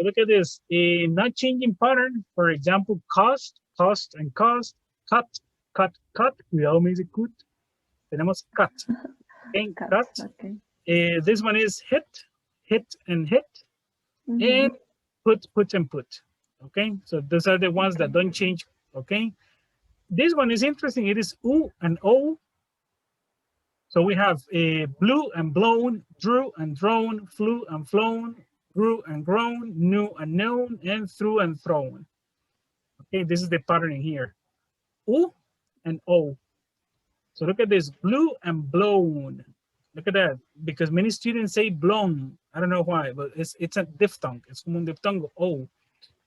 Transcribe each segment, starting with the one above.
So look at this. Not changing pattern. For example, cost, cost and cost. Cut, cut, cut. Cuidado, me dice cut. Tenemos cut. Okay, Cut. cut. Okay. This one is hit, hit and hit. And put and put. Okay, so those are the ones that don't change. Okay, this one is interesting. It is U and O. So we have blew and blown, drew and drawn, flew and flown, grew and grown, knew and known, and threw and thrown. Okay, this is the pattern here. U and O. So look at this, blew and blown. Look at that, because many students say blown. I don't know why, but it's a diphthong. It's como un diphthongo, O.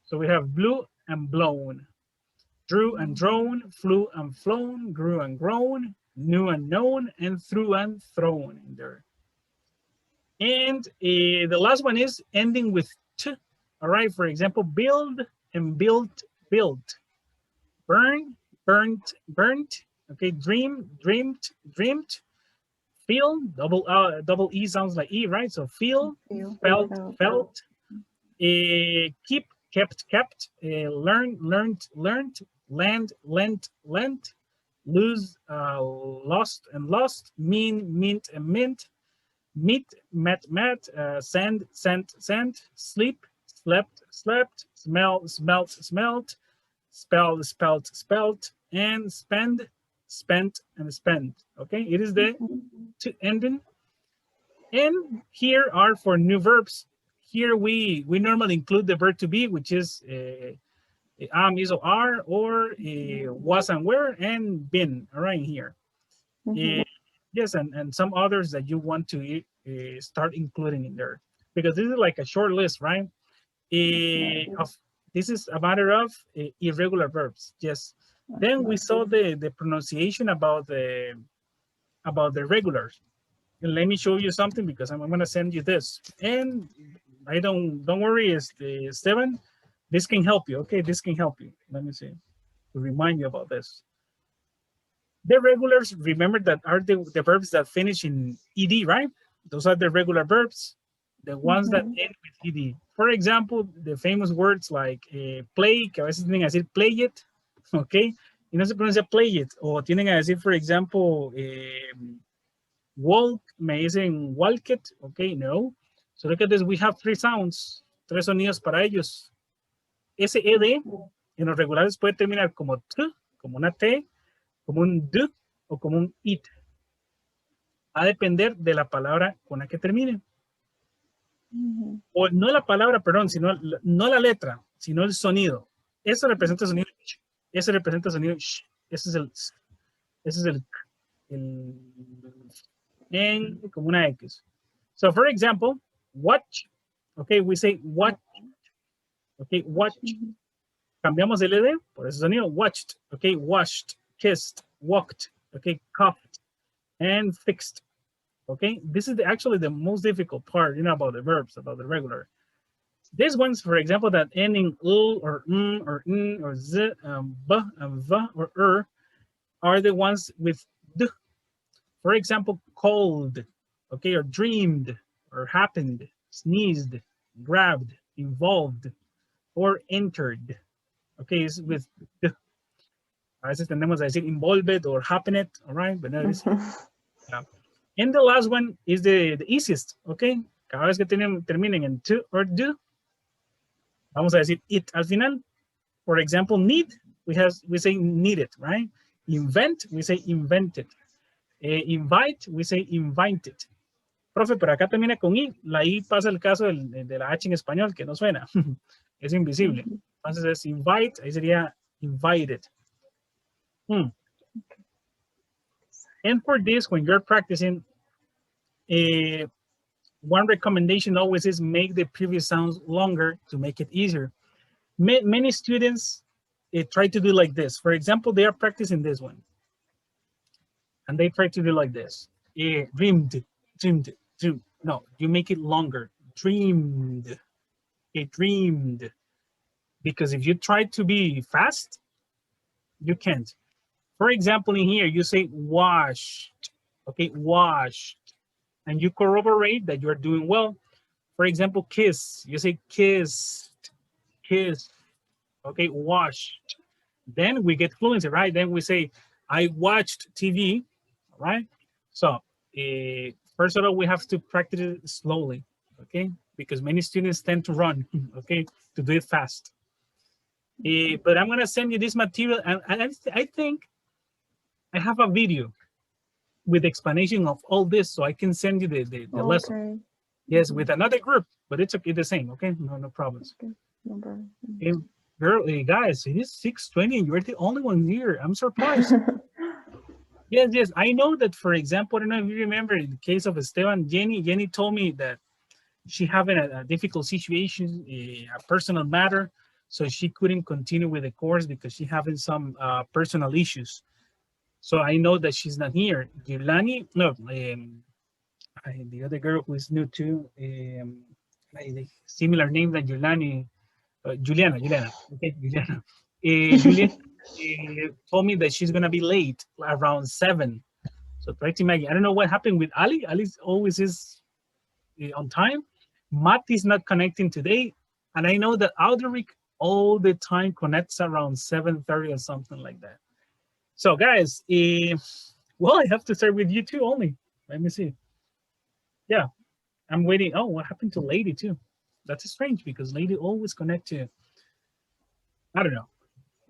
So we have blew and blown, drew and drawn, flew and flown, grew and grown, knew and known, and threw and thrown in there. And the last one is ending with t. All right, for example, build and built, built. Burn, burnt, burnt. Okay, dream, dreamed, dreamed. Feel, double E sounds like E, right? So feel, felt, felt. Keep, kept, kept. Learn, learned, learned. Land, lent, lent. Lose, lost and lost. Mean, mint and mint. Meet, met, met. Send, sent, sent. Sleep, slept, slept. Smell, smelt, smelt. Spell, spelt, spelt. And spend, spent, and spent. Okay, it is the to ending. And here are for new verbs. Here we normally include the verb to be, which is am, is, or are, or was and were, and been. All right, here. Yes, and some others that you want to start including in there, because this is like a short list, right? This is a matter of irregular verbs. Yes. Then we saw the pronunciation about the regulars. And let me show you something, because I'm going to send you this. And I don't worry, is the 7. This can help you. Okay, this can help you. Let me see, to remind you about this. The regulars, remember, that are the verbs that finish in ed, right? Those are the regular verbs, the ones that end with ed. For example, the famous words like play, que a veces tienen que decir play it, okay? Y no se pronuncia play it. O tienen que decir, for example, walk, me dicen walk it, okay? No. So look at this, we have 3 sounds, 3 sonidos para ellos. Ese ed en los regulares puede terminar como t, como una t, como un d o como un it. A depender de la palabra con la que termine. O no la palabra, perdón, sino no la letra, sino el sonido. Eso representa el sonido sh, ese representa el sonido sh, ese es el en como una X. So for example, watch, okay, we say watch, okay, watch. Cambiamos el ed por ese sonido, watched, okay, washed, kissed, walked, okay, coughed, and fixed. Okay, this is actually the most difficult part, about the verbs, about the regular. These ones, for example, that ending l or or n or z, b, v, or are the ones with d. For example, cold, okay, or dreamed, or happened, sneezed, grabbed, involved, or entered. Okay, it's with d. A veces tendemos a decir involved or happened, all right, but no, this, yeah. And the last one is the easiest, okay? Cada vez que terminen en to or do, vamos a decir it al final. For example, need, we say needed, right? Invent, we say invented. Invite, we say invited. Profe, pero acá termina con I. La I pasa el caso de la H en español, que no suena. Es invisible. Entonces es invite, ahí sería invited. And for this, when you're practicing, one recommendation always is make the previous sounds longer to make it easier. Many students try to do like this. For example, they are practicing this one. And they try to do like this. Dreamed, dreamed, dreamed. No, you make it longer. Dreamed, dreamed. Because if you try to be fast, you can't. For example, in here, you say washed, okay, washed, and you corroborate that you're doing well. For example, kiss. You say kissed, kissed. Okay, washed. Then we get fluency, right? Then we say, I watched TV, right? So first of all, we have to practice it slowly, okay? Because many students tend to run, okay, to do it fast. But I'm gonna send you this material, and I think I have a video with explanation of all this, so I can send you the lesson. Yes, with another group, but it's okay, the same, okay? No problems. Okay, no problem. Girl, guys, it is 6:20 and you're the only one here. I'm surprised. Yes, I know that, for example, I don't know if you remember in the case of Esteban, Jenny told me that she having a difficult situation, a personal matter, so she couldn't continue with the course because she having some personal issues. So I know that she's not here. Yulani, no, the other girl who is new too, similar name than Yulani, Juliana, okay, Juliana. Juliana told me that she's gonna be late around 7. So try to imagine. I don't know what happened with Ali. Ali always is on time. Matt is not connecting today, and I know that Alderic all the time connects around 7:30 or something like that. So guys, well, I have to start with you two only. Let me see. Yeah, I'm waiting. Oh, what happened to Lady too? That's strange because Lady always connect to. I don't know,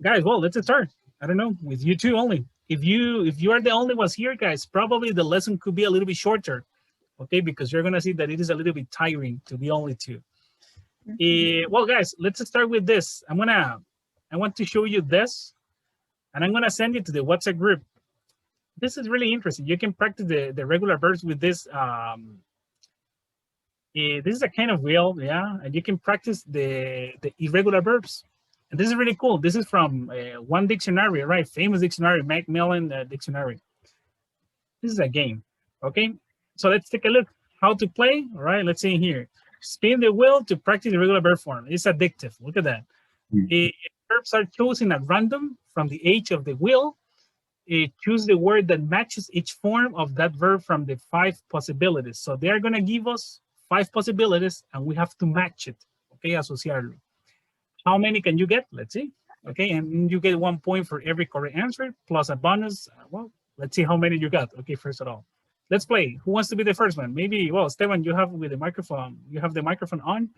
guys. Well, let's start. I don't know, with you two only. If you are the only ones here, guys, probably the lesson could be a little bit shorter, okay? Because you're gonna see that it is a little bit tiring to be only two. Well, guys, let's start with this. I want to show you this, and I'm gonna send it to the WhatsApp group. This is really interesting. You can practice the regular verbs with this. This is a kind of wheel, yeah, and you can practice the irregular verbs. And this is really cool. This is from one dictionary, right? Famous dictionary, Macmillan dictionary. This is a game, okay? So let's take a look how to play. All right, let's see here. Spin the wheel to practice the regular verb form. It's addictive. Look at that. Verbs are chosen at random from the age of the wheel. Choose the word that matches each form of that verb from the 5 possibilities. So they are going to give us 5 possibilities, and we have to match it, okay? Asociarlo. How many can you get? Let's see. Okay, and you get 1 point for every correct answer plus a bonus. Well, let's see how many you got. Okay, first of all, let's play. Who wants to be the first one? Maybe, well, Esteban, you have with the microphone. You have the microphone on.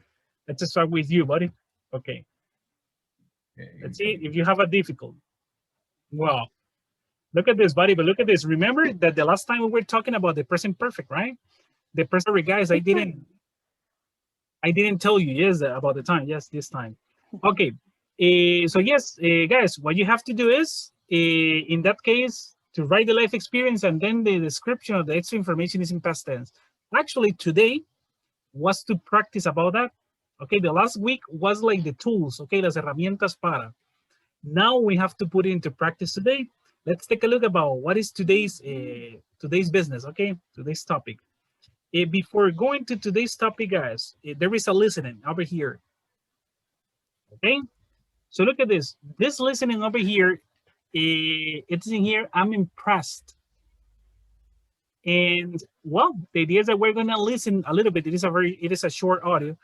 Let's just start with you, buddy. Okay. Let's see if you have a difficult. Well, look at this, buddy. But look at this. Remember that the last time we were talking about the present perfect, right? The present perfect, guys. I didn't tell you, yes, about the time. Yes, this time. Okay, so yes, guys, what you have to do is, in that case, to write the life experience, and then the description of the extra information is in past tense. Actually, today was to practice about that. Okay, the last week was like the tools, okay, las herramientas para. Now we have to put it into practice today. Let's take a look about what is today's business, okay, today's topic. Before going to today's topic, guys, there is a listening over here. Okay, so look at this. This listening over here, it's in here, I'm impressed. And well, the idea is that we're gonna listen a little bit. It is a short audio.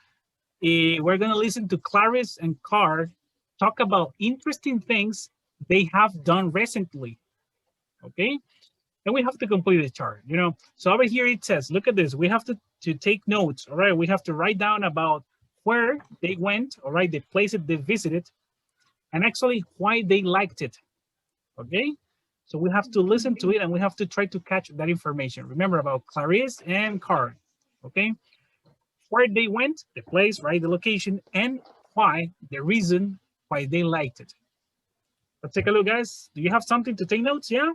We're gonna listen to Clarice and Carr talk about interesting things they have done recently. Okay, and we have to complete the chart, you know. So over here it says, look at this. We have to take notes. All right, we have to write down about where they went. All right, the places they visited, and actually why they liked it. Okay, so we have to listen to it and we have to try to catch that information. Remember about Clarice and Carl. Okay, where they went, the place, right, the location, and why, the reason why they liked it. Let's take a look, guys. Do you have something to take notes? Yeah,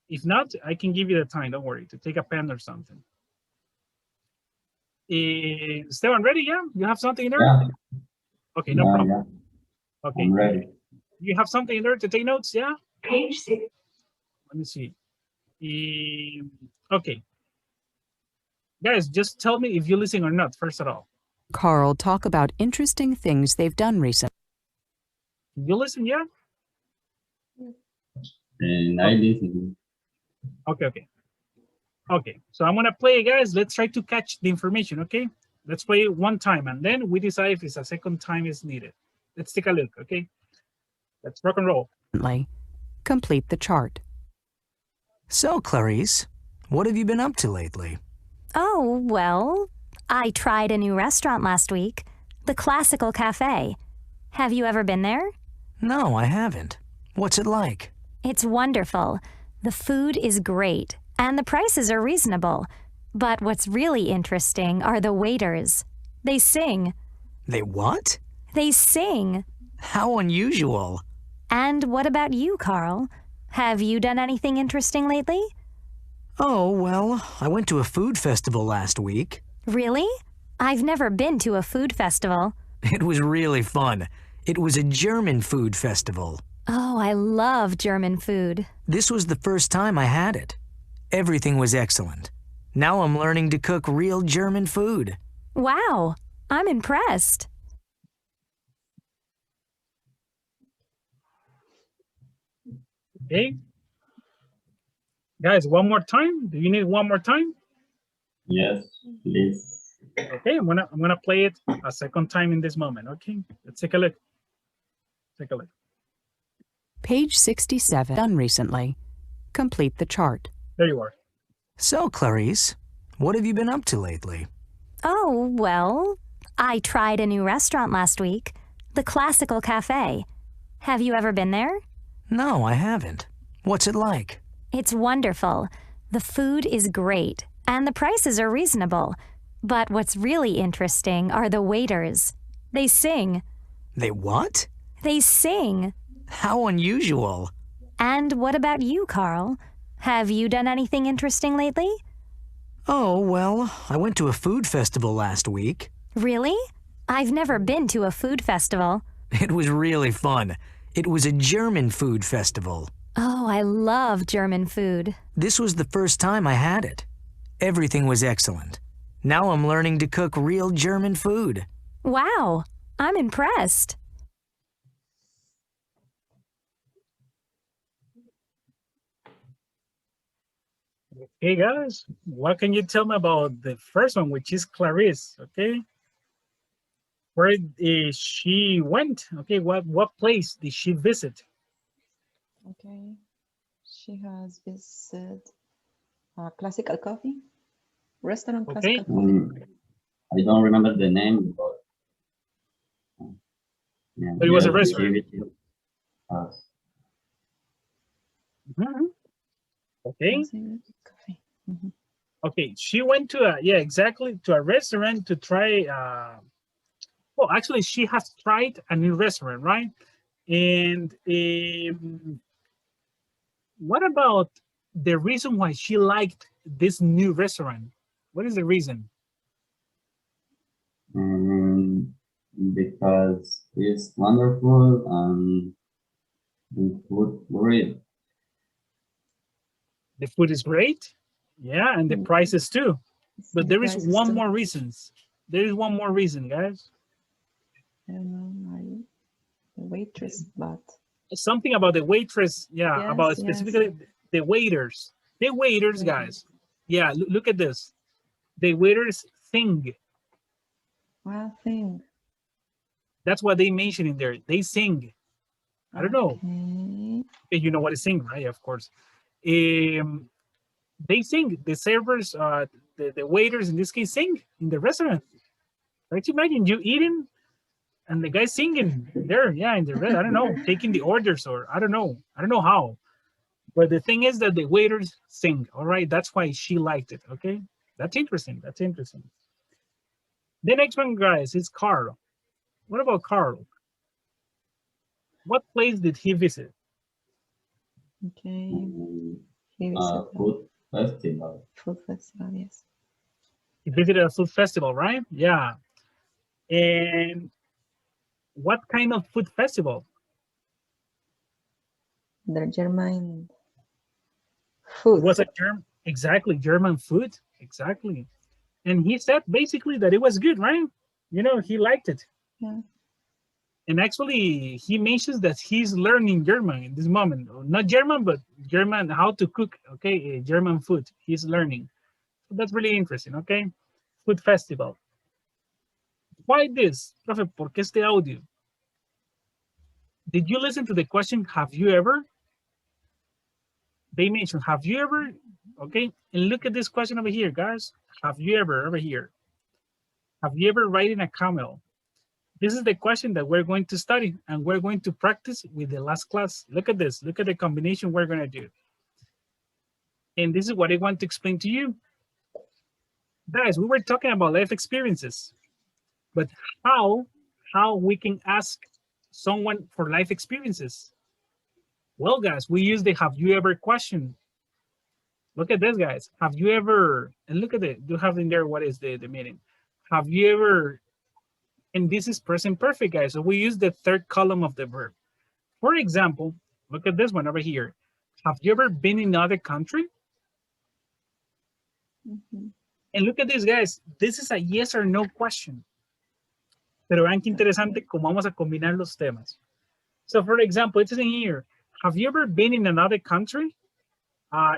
if not, I can give you the time, don't worry, to take a pen or something. Esteban, ready? Yeah, you have something in there? Yeah. Okay, no problem. Yeah. Okay, I'm ready. You have something in there to take notes? Yeah. Page 6. Let me see. Okay. Guys, just tell me if you listen or not, first of all. Carl talk about interesting things they've done recently. You listen, yeah? And I listen. Okay. Okay, so I'm gonna play, guys. Let's try to catch the information, okay? Let's play it one time, and then we decide if it's a second time is needed. Let's take a look, okay? Let's rock and roll. Complete the chart. So, Clarice, what have you been up to lately? Oh, well, I tried a new restaurant last week, the Classical Cafe. Have you ever been there? No, I haven't. What's it like? It's wonderful. The food is great, and the prices are reasonable. But what's really interesting are the waiters. They sing. They what? They sing. How unusual. And what about you, Carl? Have you done anything interesting lately? Oh, well, I went to a food festival last week. Really? I've never been to a food festival. It was really fun. It was a German food festival. Oh, I love German food. This was the first time I had it. Everything was excellent. Now I'm learning to cook real German food. Wow, I'm impressed. Okay. Guys, one more time. Do you need one more time? Yes, please. Okay, I'm gonna play it a second time in this moment. Okay, let's take a look. Take a look. Page 67. Done recently. Complete the chart. There you are. So, Clarice, what have you been up to lately? Oh, well, I tried a new restaurant last week, the Classical Cafe. Have you ever been there? No, I haven't. What's it like? It's wonderful. The food is great, and the prices are reasonable. But what's really interesting are the waiters. They sing. They what? They sing. How unusual. And what about you, Carl? Have you done anything interesting lately? Oh, well, I went to a food festival last week. Really? I've never been to a food festival. It was really fun. It was a German food festival. Oh, I love German food. This was the first time I had it. Everything was excellent. Now I'm learning to cook real German food. Wow, I'm impressed. Okay, guys, what can you tell me about the first one, which is Clarice? Okay, where she went? Okay, what place did she visit? Okay, she has visited a classical coffee restaurant. Okay. Classical coffee. I don't remember the name, but yeah, But it was a yes, restaurant. give it to us. Mhm. Okay. Classical coffee. Mhm. Okay, she went to a restaurant to try. Well, actually, she has tried a new restaurant, right? And what about the reason why she liked this new restaurant? What is the reason? Because it's wonderful and the food great. The food is great, yeah, and the prices too. But there is Prices one too. more reason. There is one more reason, guys. I don't know, the waitress, but Something about the waitress, yeah, Yes, about yes. specifically the waiters. The waiters, Waiters. guys. Yeah, look at this. The waiters sing. one thing. That's what they mention in there. They sing. I don't know. Okay. You know what is sing, right? Of course. They sing. The servers, the waiters in this case, sing in the restaurant. Try to imagine you eating and the guy singing there, yeah, in the red. I don't know, taking the orders, or I don't know how. But the thing is that the waiters sing. All right, that's why she liked it. Okay, that's interesting. That's interesting. The next one, guys, is Carl. What about Carl? What place did he visit? Okay. Mm, He visited Food festival. food festival, yes. He visited a food festival, right? Yeah. And what kind of food festival? The German It food. was a German food, exactly. And he said basically that it was good, right? You know, he liked it. Yeah. And actually, he mentions that he's learning German in this moment. Not German, but German, how to cook, okay, German food. He's learning. That's really interesting, okay? Food festival. Why this? Profe, ¿por qué este audio? Did you listen to the question, have you ever? They mentioned, have you ever? Okay, and look at this question over here, guys. Have you ever, over here? Have you ever ridden a camel? This is the question that we're going to study and we're going to practice with the last class. Look at this. Look at the combination we're going to do. And this is what I want to explain to you. Guys, we were talking about life experiences, but how we can ask someone for life experiences? Well, guys, we use the have you ever question. Look at this, guys. Have you ever, and look at it, do have in there what is the meaning? Have you ever, and this is present perfect, guys. So we use the third column of the verb. For example, look at this one over here. Have you ever been in another country? And look at this, guys. This is a yes or no question. Pero vean qué interesante cómo vamos a combinar los temas. So for example, it's in here. Have you ever been in another country?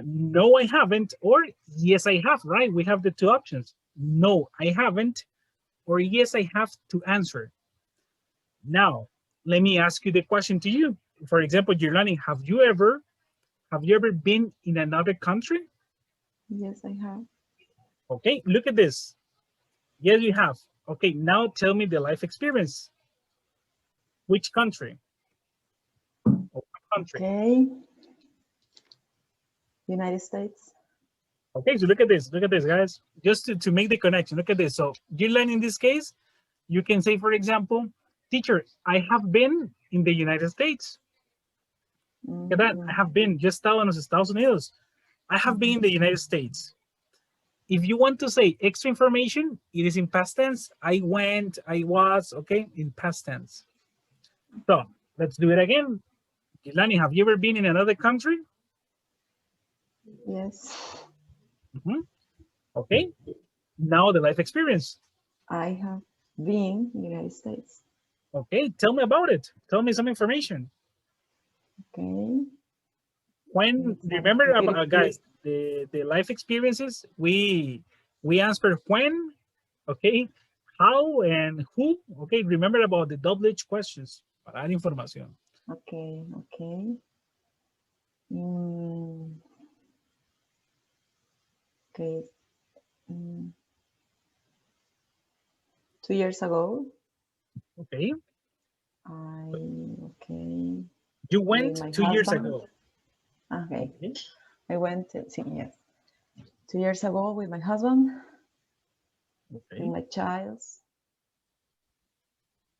No, I haven't. Or yes, I have, right? We have the two options. No, I haven't. Or yes, I have to answer. Now, let me ask you the question to you. For example, Jirlani, have you ever been in another country? Yes, I have. Okay, look at this. Yes, you have. Okay, now tell me the life experience. Which country? What country? Okay. United States. Okay, so look at this, guys. Just to make the connection, look at this. So Jirlani, in this case, you can say, for example, teacher, I have been in the United States. Look at that, I have been, just estado en los Estados Unidos. I have been in the United States. If you want to say extra information, it is in past tense. I went, I was, okay, in past tense. So let's do it again. Gilani, have you ever been in another country? Yes. Okay, now the life experience. I have been in the United States. Okay, tell me about it. Tell me some information. Okay. When, remember, guys, the life experiences, we answered when, okay, how and who. Okay, remember about the double H questions para dar información. Okay, okay. Okay. 2 years ago. Okay. Okay. You went 2 years ago. Okay. I went, yes. 2 years ago with my husband. Okay. And my child.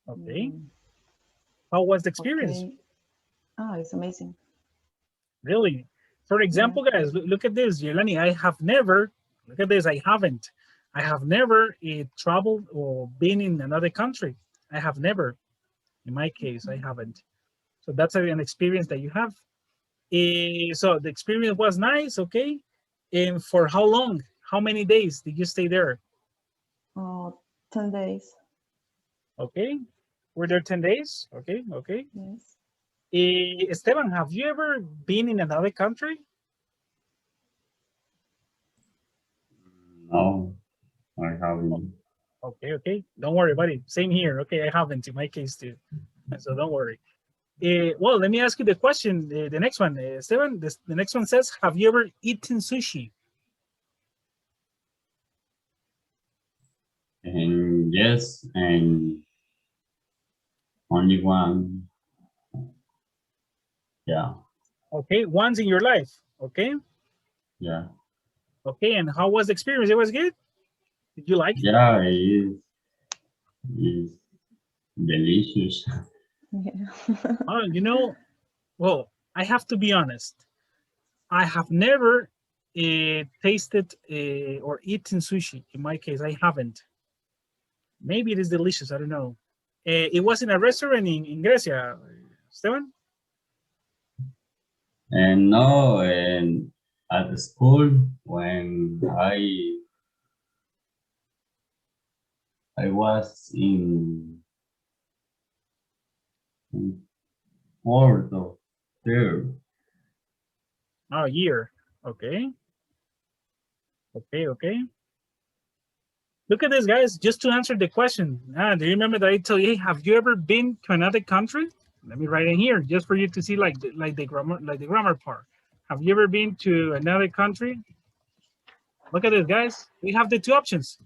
Okay. How was the experience? Okay. Oh, it's amazing. Really? For example, guys, look at this. Yelani, I have never, look at this, I haven't. I have never traveled or been in another country. I have never. In my case, I haven't. So that's an experience that you have. So the experience was nice, okay? And for how long? How many days did you stay there? 10 days. Okay. Were there 10 days? Okay, okay. Yes. Esteban, have you ever been in another country? No, I haven't. Okay, okay. Don't worry, buddy. Same here. Okay, I haven't in my case too. So don't worry. Well, let me ask you the question. The next one, Esteban, the next one says, have you ever eaten sushi? And yes, and only one. Yeah. Okay, once in your life. Okay. Yeah. Okay, and how was the experience? It was good? Did you like it? Yeah, it is delicious. Yeah. You know, well, I have to be honest. I have never tasted or eaten sushi. In my case, I haven't. Maybe it is delicious. I don't know. It was in a restaurant in Grecia, Esteban? And no, and at the school when I was in fourth or third. Oh, year. Okay. Okay, okay. Look at this, guys. Just to answer the question. Do you remember that I tell you, hey, have you ever been to another country? Let me write in here just for you to see like the grammar part. Have you ever been to another country? Look at this, guys. We have the two options.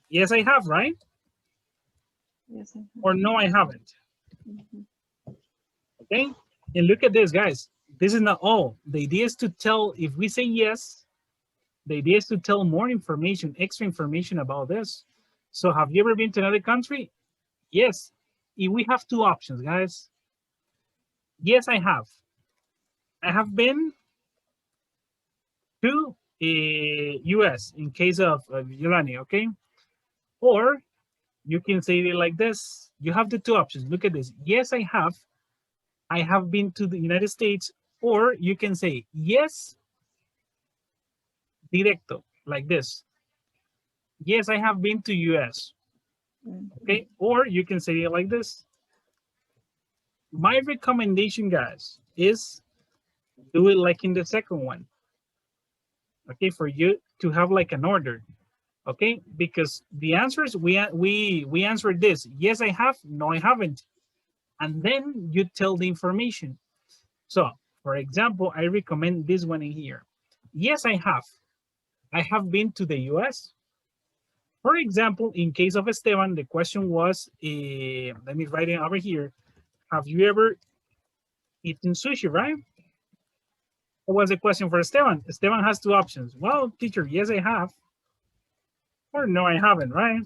Yes, I have, right? Yes, I have. Or no, I haven't. Mhm. Okay. And look at this, guys. This is not all. The idea is to tell, if we say yes, the idea is to tell more information, extra information about this. So have you ever been to another country? Yes. If we have two options, guys. Yes, I have. I have been to US in case of Yolani, okay? Or you can say it like this. You have the two options. Look at this. Yes, I have. I have been to the United States. Or you can say, yes, directo, like this. Yes, I have been to US. Okay, or you can say it like this. My recommendation, guys, is do it like in the second one. Okay, for you to have like an order. Okay, because the answers we answered this. Yes, I have. No, I haven't. And then you tell the information. So, for example, I recommend this one in here. Yes, I have. I have been to the US. For example, in case of Esteban, the question was, let me write it over here. Have you ever eaten sushi, right? What was the question for Esteban? Esteban has two options. Well, teacher, yes, I have. Or no, I haven't, right?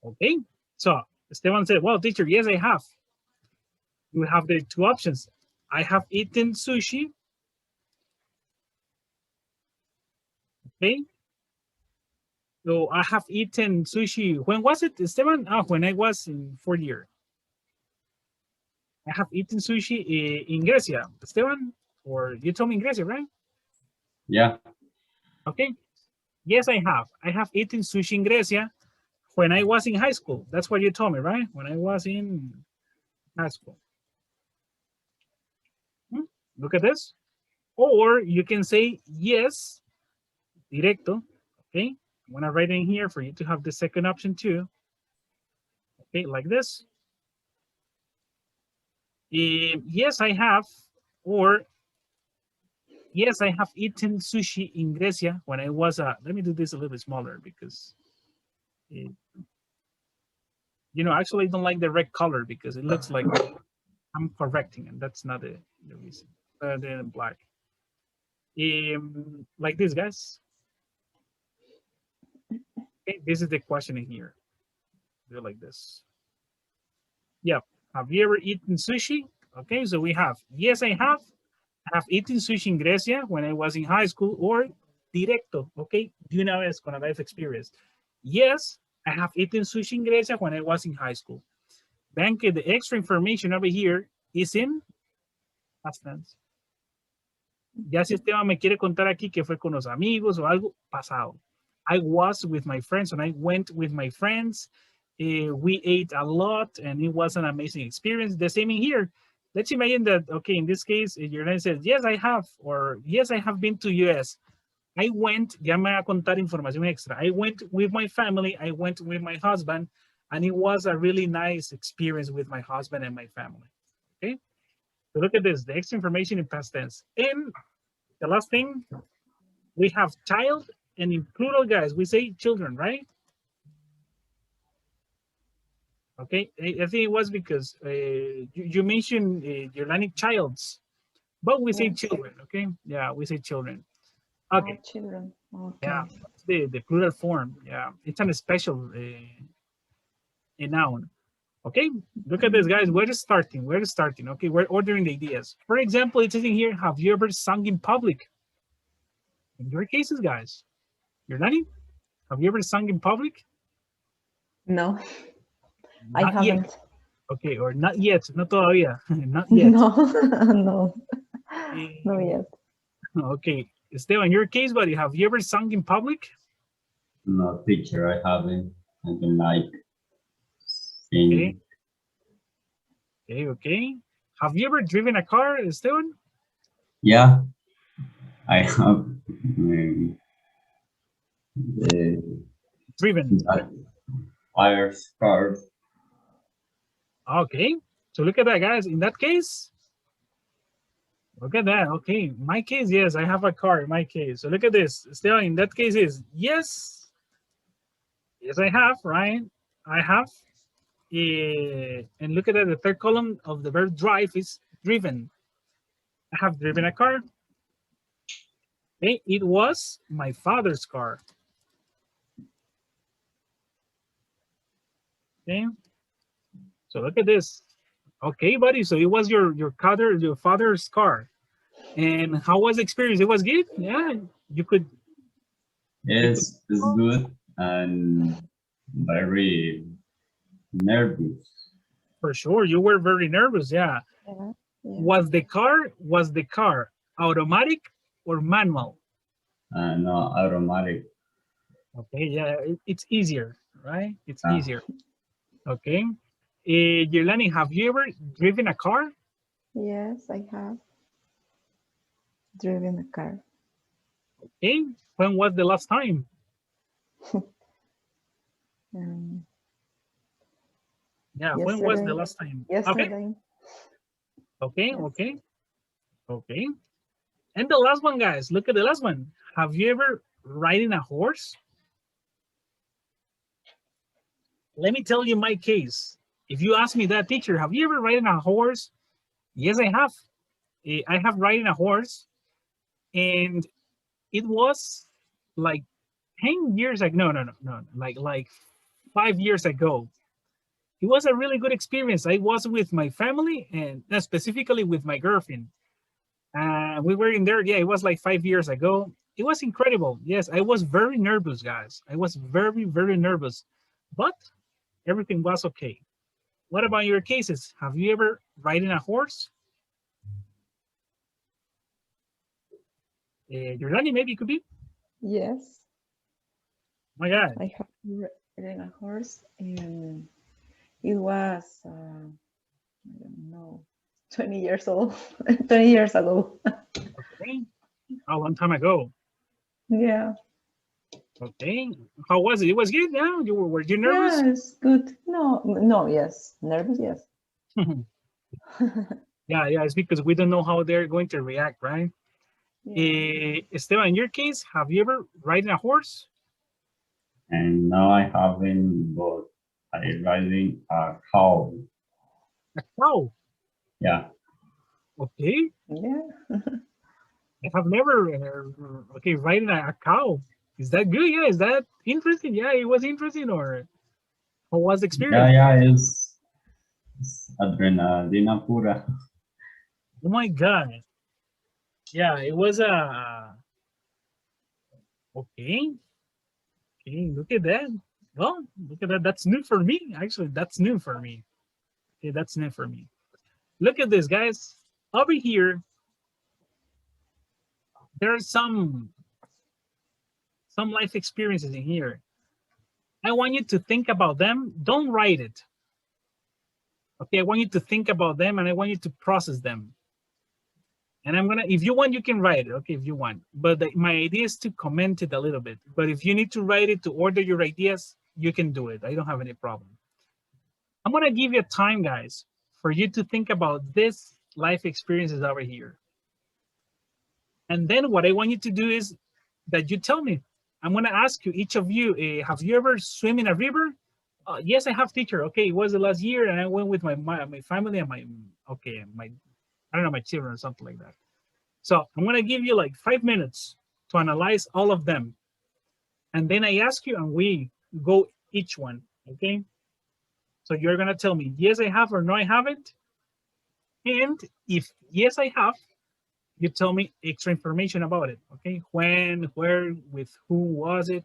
Okay. So Esteban said, well, teacher, yes, I have. You have the two options. I have eaten sushi. Okay. So I have eaten sushi. When was it, Esteban? When I was in 4th year. I have eaten sushi in Grecia. Esteban, or you told me in Grecia, right? Yeah. Okay. Yes, I have. I have eaten sushi in Grecia when I was in high school. That's what you told me, right? When I was in high school. Look at this. Or you can say yes, directo. Okay. I'm going to write in here for you to have the second option too. Okay, like this. Yes, I have. Or yes, I have eaten sushi in Grecia when I was, let me do this a little bit smaller because, you know, actually I don't like the red color because it looks like I'm correcting and that's not the reason. The black. Like this, guys. Okay, this is the question in here. Do it like this. Yeah. Have you ever eaten sushi? Okay, so we have, yes, I have. I have eaten sushi in Grecia when I was in high school, or directo, okay? De una vez con a life experience. Yes, I have eaten sushi in Grecia when I was in high school. Then the extra information over here is in past tense. Ya si Esteban me quiere contar aquí que fue con los amigos o algo, pasado. I was with my friends and I went with my friends. We ate a lot and it was an amazing experience. The same in here. Let's imagine that, okay, in this case, your name says, yes, I have, or yes, I have been to US. I went, ya me va a contar información extra. I went with my family, I went with my husband, and it was a really nice experience with my husband and my family, okay? So look at this, the extra information in past tense. And the last thing, we have child, and in plural, guys, we say children, right? Okay, I think it was because you mentioned your learning childs, but we say Yes. children, okay? Yeah, we say children. Okay, Children. Okay. yeah, the plural form. Yeah, it's a special a noun. Okay, look at this, guys. We're starting. We're starting. Okay, we're ordering the ideas. For example, it's in here. Have you ever sung in public? In your cases, guys, you're learning. Have you ever sung in public? No, I Not yet. haven't. Okay, or not yet. No todavía. Not yet. No, no, no Eh, yet. Okay, Esteban, in your case, buddy, have you ever sung in public? No, teacher, I haven't. I don't like Okay. singing. Okay. Have you ever driven a car, Esteban? Yeah, I have. The Driven. fires, cars. Okay. So look at that, guys. In that case, look at that. Okay. My case, yes, I have a car in my case. So look at this. Still, in that case is yes. Yes, I have, right? I have. And look at that. The third column of the verb drive is driven. I have driven a car. Okay. It was my father's car. Okay. So look at this. Okay, buddy. So it was your father's car. And how was the experience? It was good. Yeah, you could. Yes, it's good and very nervous. For sure, you were very nervous. Yeah. Yeah. Yeah. Was the car automatic or manual? No, automatic. Okay. Yeah, it's easier, right? It's Uh, easier. Okay. Yerlani, have you ever driven a car? Yes, I have driven a car. Okay. When was the last time? Um, Yeah. When was the yesterday. last time? Okay. Yesterday. Okay. Yes. Okay. Okay. And the last one, guys. Look at the last one. Have you ever ridden a horse? Let me tell you my case. If you ask me that, teacher, have you ever ridden a horse? Yes, I have. I have ridden a horse, and it was like 10 years ago. No, like 5 years ago. It was a really good experience. I was with my family and specifically with my girlfriend. We were in there. Yeah, it was like 5 years ago. It was incredible. Yes, I was very nervous, guys. I was very, very nervous, but everything was okay. What about your cases? Have you ever ridden a horse? Jordani, maybe it could be. Yes, My God. I have ridden a horse, and it was I don't know, 20 years old, 20 years ago. Okay. A long time ago. Yeah. Okay. How was it? It was good. Yeah. Were you nervous? Yes, good. No, yes. Nervous, yes. Yeah. It's because we don't know how they're going to react, right? Yeah. Esteban, in your case, have you ever ridden a horse? and now I haven't, but I riding a cow. A cow. Yeah. Okay. Yeah. I have never. Okay, riding a cow. Is that good? Yeah. Is that interesting? Yeah, it was interesting. Or how was the experience? Yeah, it's adrenalina pura. Oh my God. Yeah, it was okay. Okay, look at that. Well, look at that. That's new for me. Actually, that's new for me. Okay, that's new for me. Look at this, guys. Over here, there are some life experiences in here. I want you to think about them. Don't write it. Okay, I want you to think about them and I want you to process them. And I'm gonna, if you want, you can write it. Okay, if you want. But my idea is to comment it a little bit. But if you need to write it to order your ideas, you can do it. I don't have any problem. I'm gonna give you time, guys, for you to think about this life experiences over here. And then what I want you to do is that you tell me. I'm gonna ask you, each of you, have you ever swim in a river? Yes, I have, teacher. Okay, it was the last year, and I went with my family and my I don't know, my children or something like that. So I'm gonna give you like 5 minutes to analyze all of them, and then I ask you, and we go each one. Okay. So you're gonna tell me yes, I have, or no, I haven't. And if yes, I have, you tell me extra information about it. Okay, when, where, with who was it?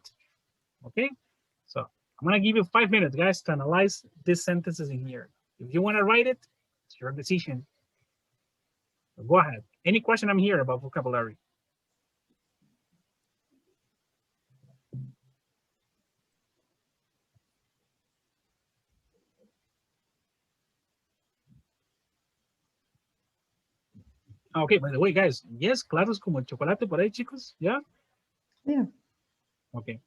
Okay, so I'm gonna give you 5 minutes, guys, to analyze these sentences in here. If you want to write it, it's your decision. So go ahead. Any question? I'm here about vocabulary. Okay, by the way, guys, yes, claros como el chocolate por ahí, chicos. Yeah, Yeah. Okay.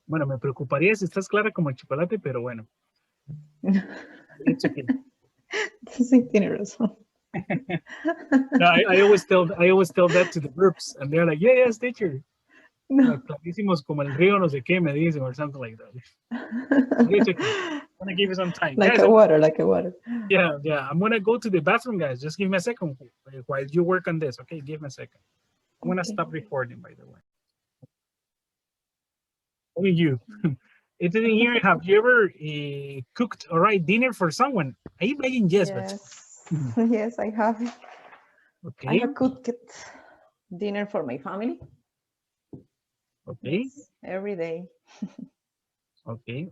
Bueno, me preocuparía si estás clara como el chocolate, pero bueno. It's okay. Sí, tiene razón. No, I always tell that to the groups, and they're like, yeah, yes, teacher. No. Like, clarísimos como el río, no sé qué, me dicen, or something like that. But it's okay. I'm gonna give you some time, Like guys. a water, like a water. Yeah. I'm gonna go to the bathroom, guys. Just give me a second while you work on this. Okay, give me a second. I'm gonna Okay. stop recording, by the way. Only you. It's in here. Have you ever cooked all right dinner for someone? I imagine yes, but Yes. Yes, I have. I okay, have cooked dinner for my family. okay, Yes, every day. okay.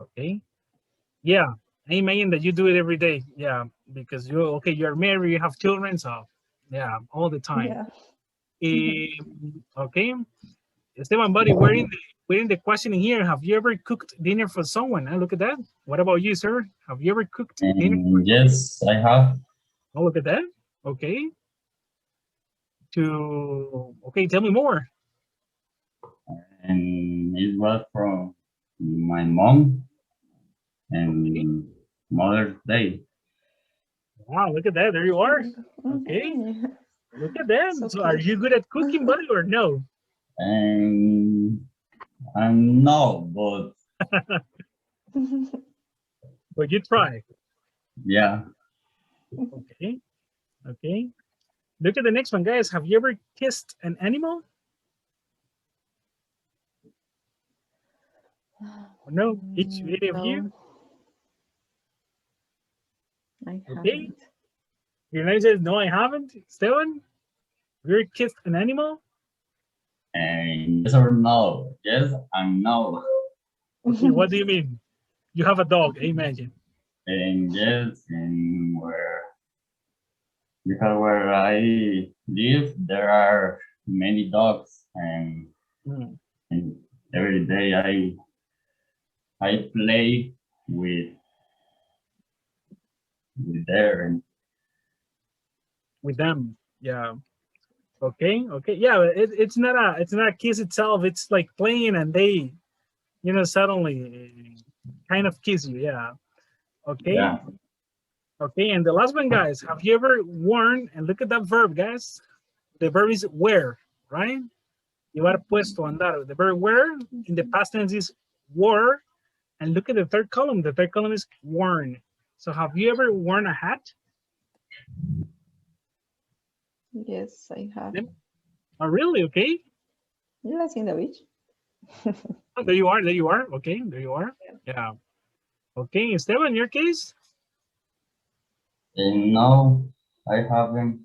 Yeah, I imagine that you do it every day. Yeah, because you're married, you have children, so yeah, all the time. Yeah. Okay, Esteban, buddy, we're in the question here. Have you ever cooked dinner for someone? Look at that. What about you, sir? Have you ever cooked dinner? And yes, I have. Oh, look at that. Okay. Okay, tell me more. And it was from my mom and Mother's Day. Wow, look at that. There you are. Okay. Mhm. Look at that. So So are cute. you good at cooking, buddy, or no? And no, but But you try. yeah. Okay. Okay. Look at the next one, guys. Have you ever kissed an animal? Or no? Each video of you? No, I Okay. haven't. Your name says, no, I haven't. Esteban, have you ever kissed an animal? And yes or no? Yes and no. Okay, what do you mean? You have a dog, I imagine. And yes, and because where I live, there are many dogs, and, Hmm. and every day I play with there. With them. Yeah. Okay. Yeah, it's not a kiss itself. It's like playing and they, suddenly kind of kiss you. Yeah. Okay. Yeah. Okay. And the last one, guys, have you ever worn, and look at that verb, guys. The verb is wear, right? Llevar puesto, andar. The verb wear in the past tense is wore. And look at the third column. The third column is worn. So have you ever worn a hat? Yes, I have. Yep. Oh, really? Okay. Yes, in the beach. Oh, there you are. There you are. Okay. There you are. Yeah. Okay. Esteban, in your case? And no, I haven't.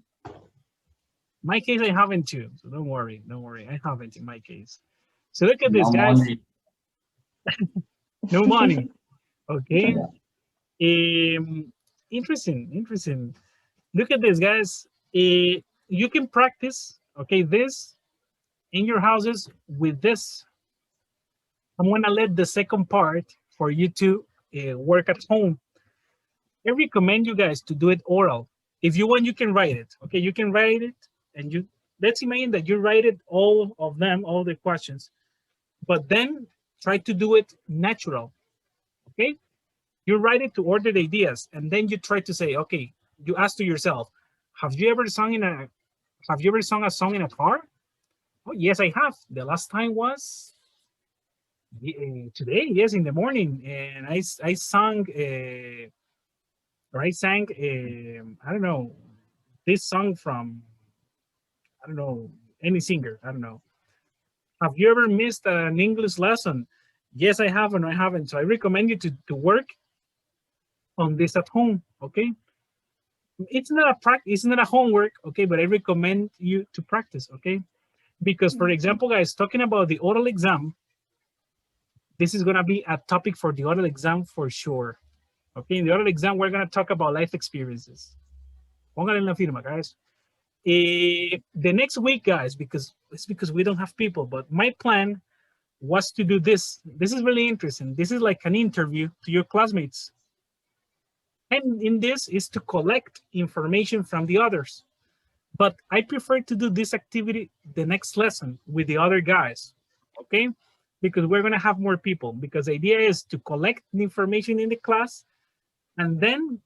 My case, I haven't too. So don't worry. Don't worry. I haven't in my case. So look at this, No guys. money. No money. Okay. Yeah. Interesting. Look at this, guys. You can practice, okay, this in your houses with this. I'm going to let the second part for you to work at home. I recommend you guys to do it oral. If you want, you can write it. Okay, you can write it, and let's imagine that you write it, all of them, all the questions, but then try to do it natural. Okay, you write it to order the ideas, and then you try to say, okay, you ask to yourself, have you ever sung a song in a car? Oh, yes, I have. The last time was today, yes, in the morning, and I sang I don't know, this song from, I don't know, any singer, I don't know. Have you ever missed an English lesson? Yes, I have, and I haven't. So I recommend you to work on this at home, okay? It's not a homework, okay, but I recommend you to practice, okay? Because, for example, guys, talking about the oral exam, this is gonna be a topic for the oral exam for sure. Okay, in the oral exam, we're gonna talk about life experiences. Póngale en la firma, guys. The next week, guys, because we don't have people, but my plan was to do this. This is really interesting. This is like an interview to your classmates. And in this is to collect information from the others. but I prefer to do this activity the next lesson with the other guys, okay? Because we're gonna have more people, because the idea is to collect the information in the class and then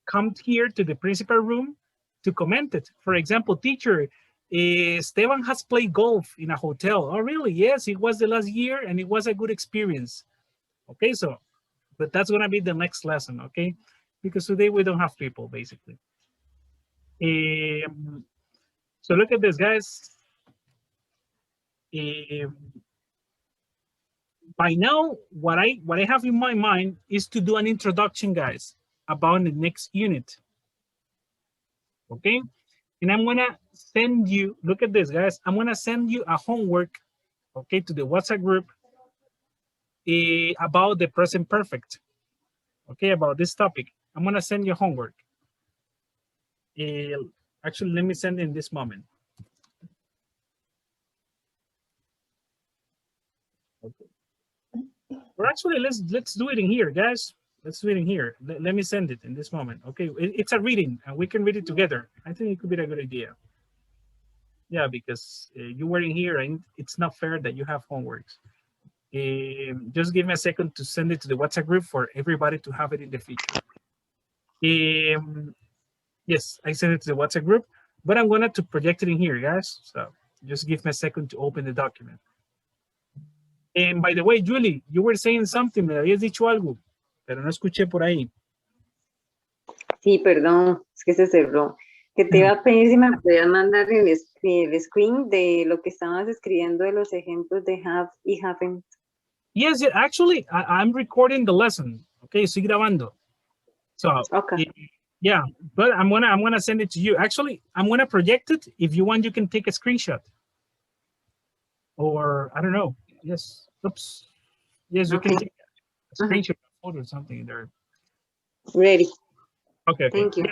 come here to the principal room to comment it. For example, teacher, Esteban has played golf in a hotel. Oh, really? Yes, it was the last year and it was a good experience. Okay, so, but that's gonna be the next lesson, okay? Because today we don't have people, basically. So look at this, guys. By now, what I have in my mind is to do an introduction, guys, about the next unit. Okay, and I'm gonna send you, look at this, guys, I'm gonna send you a homework, okay, to the WhatsApp group about the present perfect, okay, about this topic. I'm gonna send you homework. Actually, let me send it in this moment. Okay. Or actually, let's do it in here, guys. Let's do it in here. Let me send it in this moment. Okay, it's a reading, and we can read it together. I think it could be a good idea. Yeah, because you were in here, and it's not fair that you have homeworks. Just give me a second to send it to the WhatsApp group for everybody to have it in the future. Yes, I sent it to the WhatsApp group, but I'm going to project it in here, guys. So just give me a second to open the document. And by the way, Julie, you were saying something, me habías dicho algo, pero no escuché por ahí. Sí, perdón, es que se cerró. Que te iba a pedir si me podías mandar el screen de lo que estabas escribiendo de los ejemplos de have y haven't. Yes, actually, I'm recording the lesson. Okay, estoy grabando. So, okay. Yeah, but I'm gonna send it to you. Actually, I'm gonna project it. If you want, you can take a screenshot. Or I don't know. Yes. Oops. Yes, you can take a screenshot photo or something there. Ready. Okay. Thank you.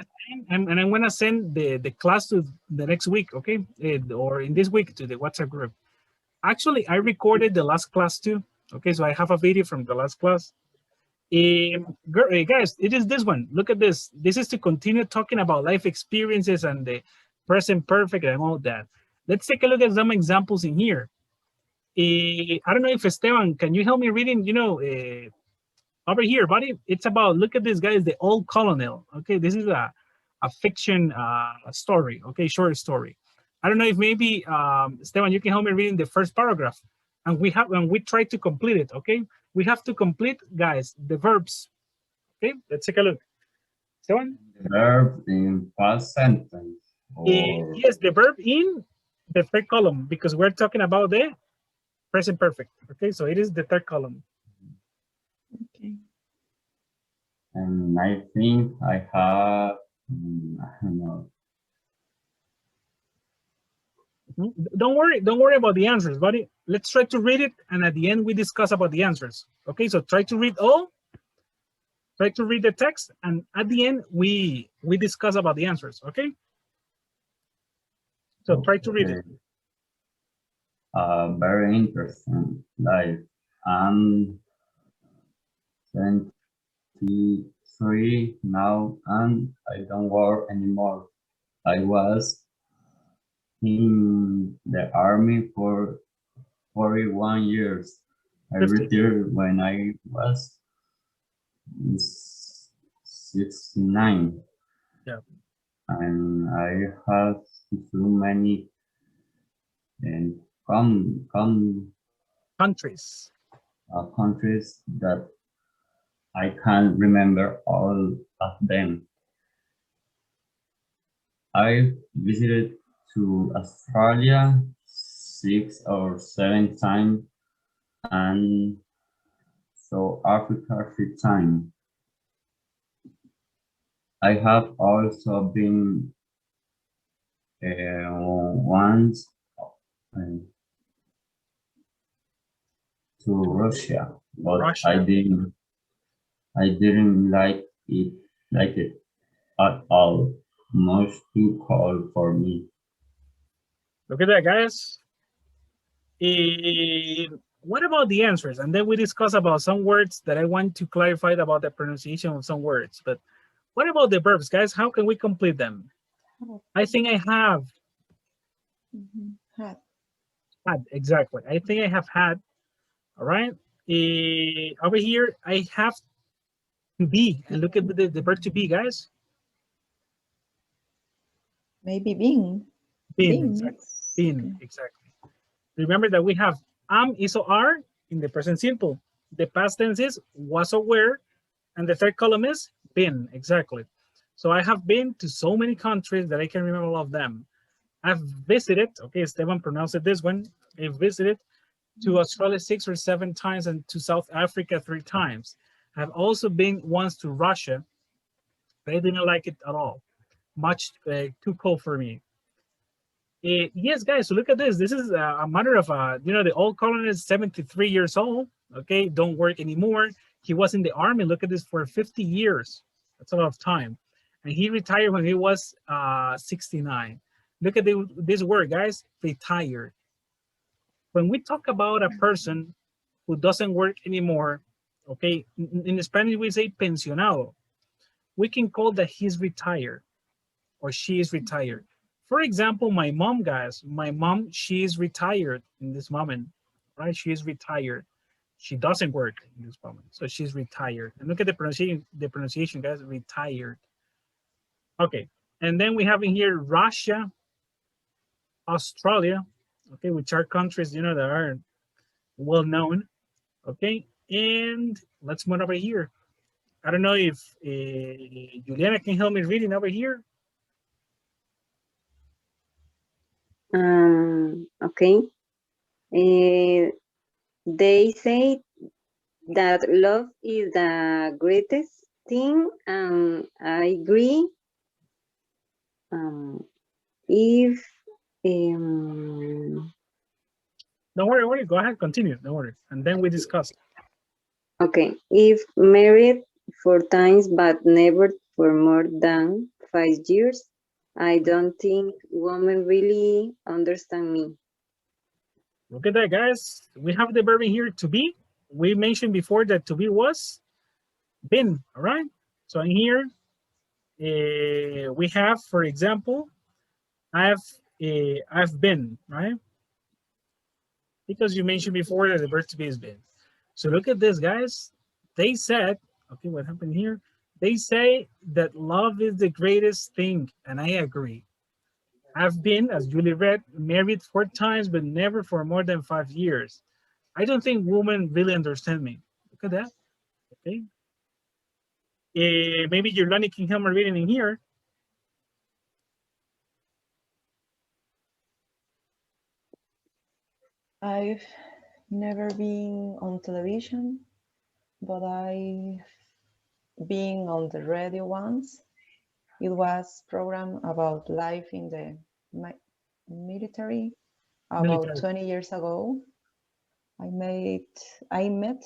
And I'm gonna send the class to the next week, okay? Or in this week to the WhatsApp group. Actually, I recorded the last class too. Okay, so I have a video from the last class. Guys, it is this one. Look at this. This is to continue talking about life experiences and the present perfect and all that. Let's take a look at some examples in here. I don't know if Esteban, can you help me reading, over here, buddy? It's about, look at this, guys, the old colonel. Okay, this is a fiction story, okay, short story. I don't know if maybe, Esteban, you can help me reading the first paragraph. And we try to complete it, okay? We have to complete, guys, the verbs. Okay, let's take a look. Esteban? The verb in past sentence. Yes, the verb in the third column, because we're talking about the present perfect. Okay, so it is the third column. Okay. And I think I have, I don't know. Don't worry about the answers, buddy. Let's try to read it, and at the end we discuss about the answers. Okay, so try to read all. Try to read the text, and at the end we discuss about the answers. Okay. So try to read it. Very interesting. Like I'm 23 now, and I don't work anymore. I was in the army for 41 years. I retired when I was 69. Yeah. And I have so many countries that I can't remember all of them. I visited to Australia 6 or 7 times and South Africa 3 times. I have also been once to Russia, but I didn't like it at all. Much too cold for me. Look at that, guys. What about the answers? And then we discuss about some words that I want to clarify about the pronunciation of some words. But what about the verbs, guys? How can we complete them? I think I have Had. Had, exactly. I think I have had. All right. Over here, I have to be. And look at the verb to be, guys. Maybe been. Been, Been. exactly. Been, exactly. Remember that we have am is or are in the present simple. The past tense is was or were, and the third column is been, exactly. So I have been to so many countries that I can remember all of them. I've visited, okay, Esteban pronounced it this one. I've visited to Australia 6 or 7 times and to South Africa 3 times. I've also been once to Russia, but I didn't like it at all. Much too cold for me. Yes, guys, so look at this. This is a matter of, the old colonist, 73 years old, okay, don't work anymore. He was in the army, look at this, for 50 years. That's a lot of time. And he retired when he was 69. Look at this word, guys, retired. When we talk about a person who doesn't work anymore, okay, in Spanish we say pensionado. We can call that he's retired or she is retired. For example, my mom, guys, she is retired in this moment, right? She is retired. She doesn't work in this moment, so she's retired. And look at the pronunciation, guys, retired. Okay, and then we have in here Russia, Australia, okay, which are countries, that are well known, okay? And let's move over here. I don't know if Juliana can help me reading over here. Okay. They say that love is the greatest thing, and I agree. If Don't worry, go ahead, continue, don't worry. And then we discuss. okay, if married 4 times but never for more than 5 years, I don't think women really understand me. Look at that, guys. We have the verb in here, to be. We mentioned before that to be was been, all right? So in here, we have, for example, I've been, right? Because you mentioned before that the verb to be is been. So look at this, guys. They said, okay, what happened here? They say that love is the greatest thing, and I agree. I've been, as Julie read, married 4 times, but never for more than 5 years. I don't think women really understand me. Look at that. Okay. Maybe Yolani can help me reading in here. I've never been on television, but I've been on the radio once. It was program about life in the military about 20 years ago. I met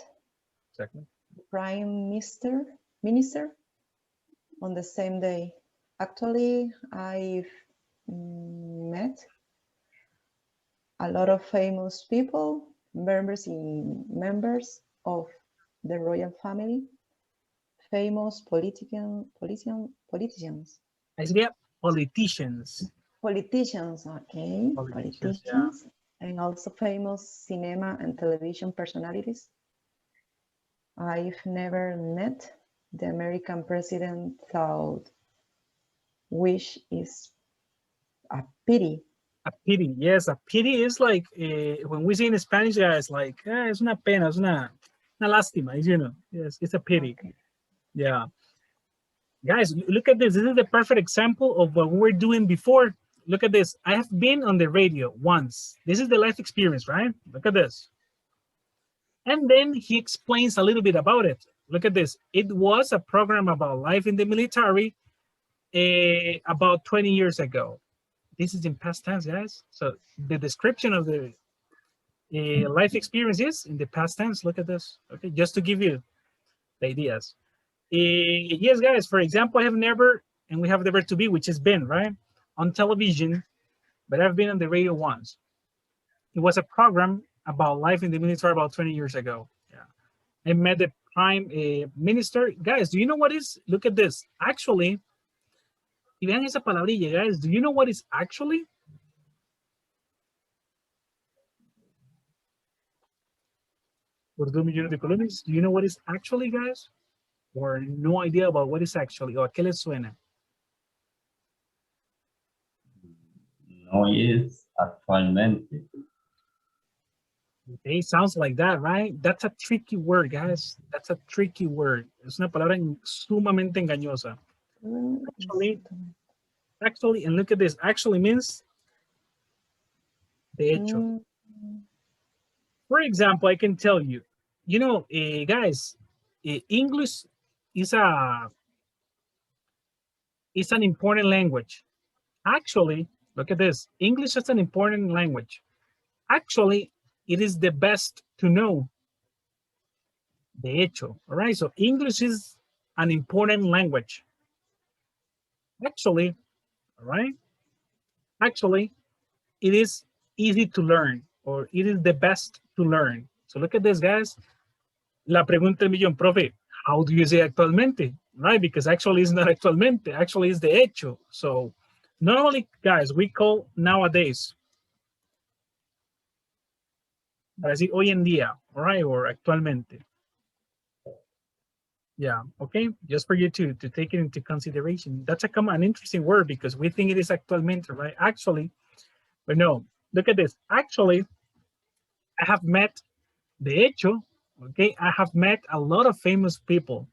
Exactly. the Prime Minister on the same day. Actually, I've met a lot of famous people, members of the royal family, famous politicians. I said, yeah, politicians. Politicians, okay, politicians, yeah. and also famous cinema and television personalities. I've never met the American president, thought, which is a pity. A pity, yes, a pity is like, when we say in Spanish, it's like, es una pena, es una lástima, yes, it's a pity. Okay. Yeah. Guys, look at this. This is the perfect example of what we were doing before. Look at this. I have been on the radio once. This is the life experience, right? Look at this. And then he explains a little bit about it. Look at this. It was a program about life in the military about 20 years ago. This is in past tense, guys. So the description of the life experience is in the past tense. Look at this. Okay, just to give you the ideas. Yes, guys, for example, I have never, and we have the verb to be, which has been, right, on television, but I've been on the radio once. It was a program about life in the military about 20 years ago. Yeah, I met the prime minister. Guys, do you know what is? Look at this. Actually, y vean esa palabrilla, guys. Do you know what is actually? por 2 millones de colones. Do you know what is actually, guys? Or no idea about what is actually? ¿O a qué les suena? No es actualmente. Okay, sounds like that, right? That's a tricky word, guys. That's a tricky word. Es una palabra sumamente engañosa. Actually, and look at this. Actually means de hecho. For example, I can tell you, guys, English is an important language. Actually, look at this. English is an important language. Actually, it is the best to know. De hecho, all right? So English is an important language. Actually, all right? Actually, it is easy to learn, or it is the best to learn. So look at this, guys. La pregunta del millón, profe, how do you say actualmente? Right? Because actually it's not actualmente, actually it's de hecho. So normally, guys, we call nowadays. Para decir hoy en día, right? Or actualmente. Yeah, okay, just for you to take it into consideration. That's an interesting word because we think it is actualmente, right? Actually, but no, look at this. Actually, I have met, de hecho, okay, I have met a lot of famous people.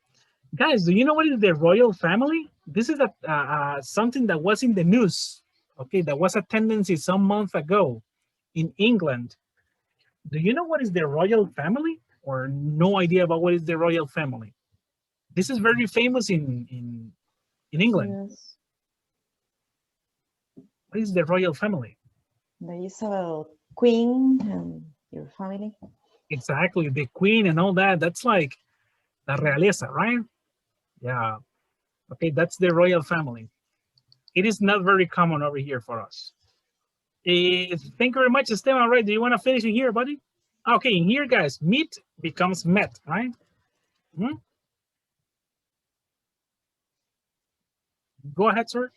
Guys, do you know what is the royal family? This is something that was in the news, okay, that was a tendency some month ago in England. Do you know what is the royal family, or no idea about what is the royal family? This is very famous in England. Yes. What is the royal family? There is a queen and your family. Exactly, the queen and all that. That's like la realeza, right? Yeah. Okay, that's the royal family. It is not very common over here for us. Thank you very much, Esteban. Right? Do you want to finish in here, buddy? Okay, in here, guys, meet becomes met, right? Hmm? Go ahead, sir.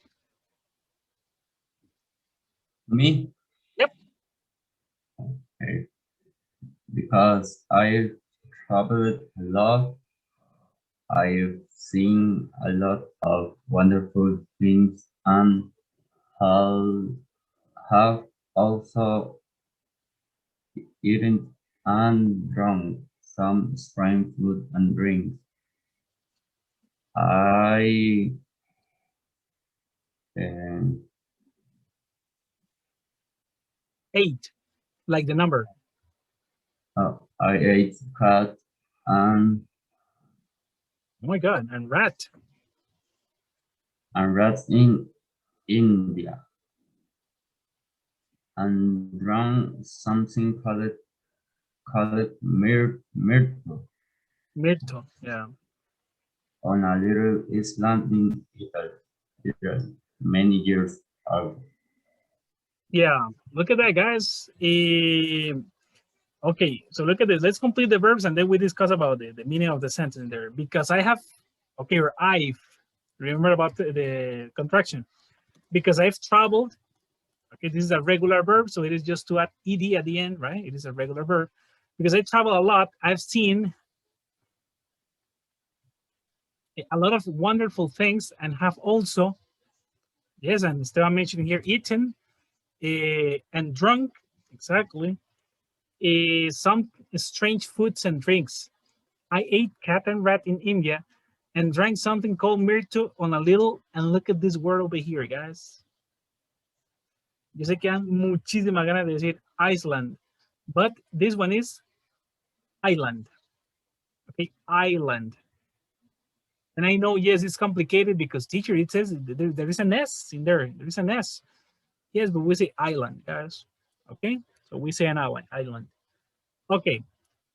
Me? Yep. Okay. Because I've traveled a lot, I've seen a lot of wonderful things, and have also eaten and drunk some strange food and drinks. I um, 8, like the number. I ate cat and Oh my God, and rat. rats in India, and drank something called myrtle Myrtle, yeah. on a little island in Italy many years ago. Yeah, look at that, guys. Okay, so look at this. Let's complete the verbs and then we discuss about the meaning of the sentence there. Because I have, okay, or I've, remember about the contraction. Because I've traveled, okay, this is a regular verb, so it is just to add ed at the end, right? It is a regular verb. Because I travel a lot, I've seen a lot of wonderful things and have also, yes, and Esteban mentioned here, eaten and drunk, exactly, some strange foods and drinks. I ate cat and rat in India and drank something called myrtle on a little, and look at this word over here, guys. Yo sé que dan muchísimas ganas de decir Iceland, but this one is island. Okay, island. And I know, yes, it's complicated because teacher, it says there is an S in there. There is an S. Yes, but we say island, guys. Okay, so we say an island. Okay,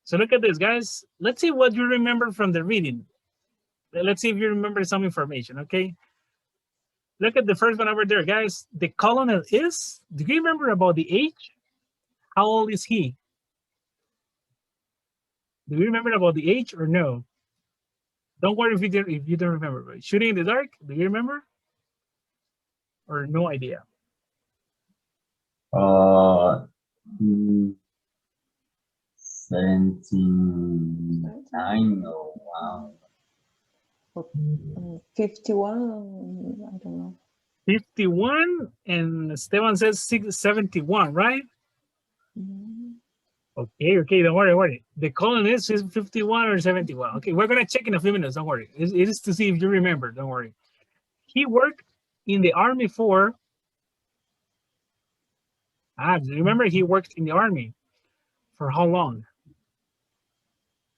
so look at this, guys. Let's see what you remember from the reading. Let's see if you remember some information, okay? Look at the first one over there, guys. The colonel is, do you remember about the age? How old is he? Do you remember about the age or no? Don't worry if you don't remember. Right? Shooting in the dark, do you remember? Or no idea? Uh, 79. Oh, wow. 51, I don't know. 51, and Esteban says 71, right? Mm, Okay, don't worry. The colon is 51 or 71. Okay, we're gonna check in a few minutes, don't worry. It is to see if you remember, don't worry. He worked in the army for, remember he worked in the army for how long?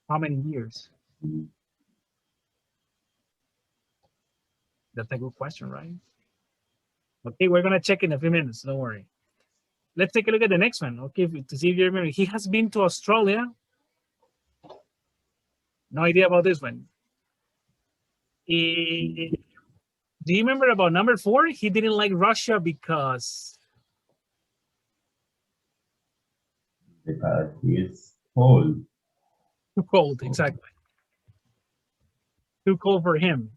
How many years? That's a good question, right? Okay, we're gonna check in a few minutes, don't worry. Let's take a look at the next one, okay, to see if you remember. He has been to Australia. No idea about this one. Do you remember about number 4? He didn't like Russia because It's cold. too cold, exactly. Too cold for him.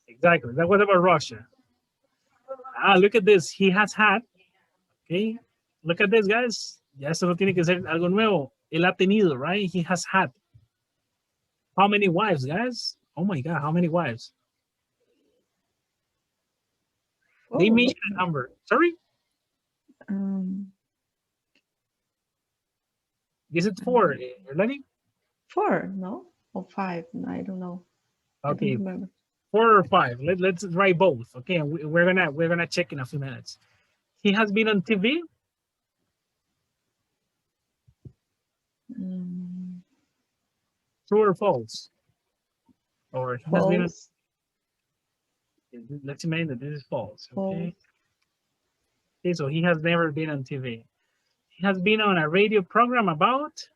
Exactly. That was about Russia. Look at this. He has had, okay, look at this, guys. Ya eso no tiene que ser algo nuevo. Él ha tenido, right? He has had. How many wives, guys? Oh my God, how many wives? They four. mentioned a number. Sorry? Um, Is it 4, Erlani? 4, no? Or 5? I don't know. I Okay, don't remember. 4 or 5. Let's write both. Okay, and we're gonna check in a few minutes. He has been on TV. True or false? Or he has been on, False. let's imagine that this is false. Okay. False. Okay, so he has never been on TV. He has been on a radio program about.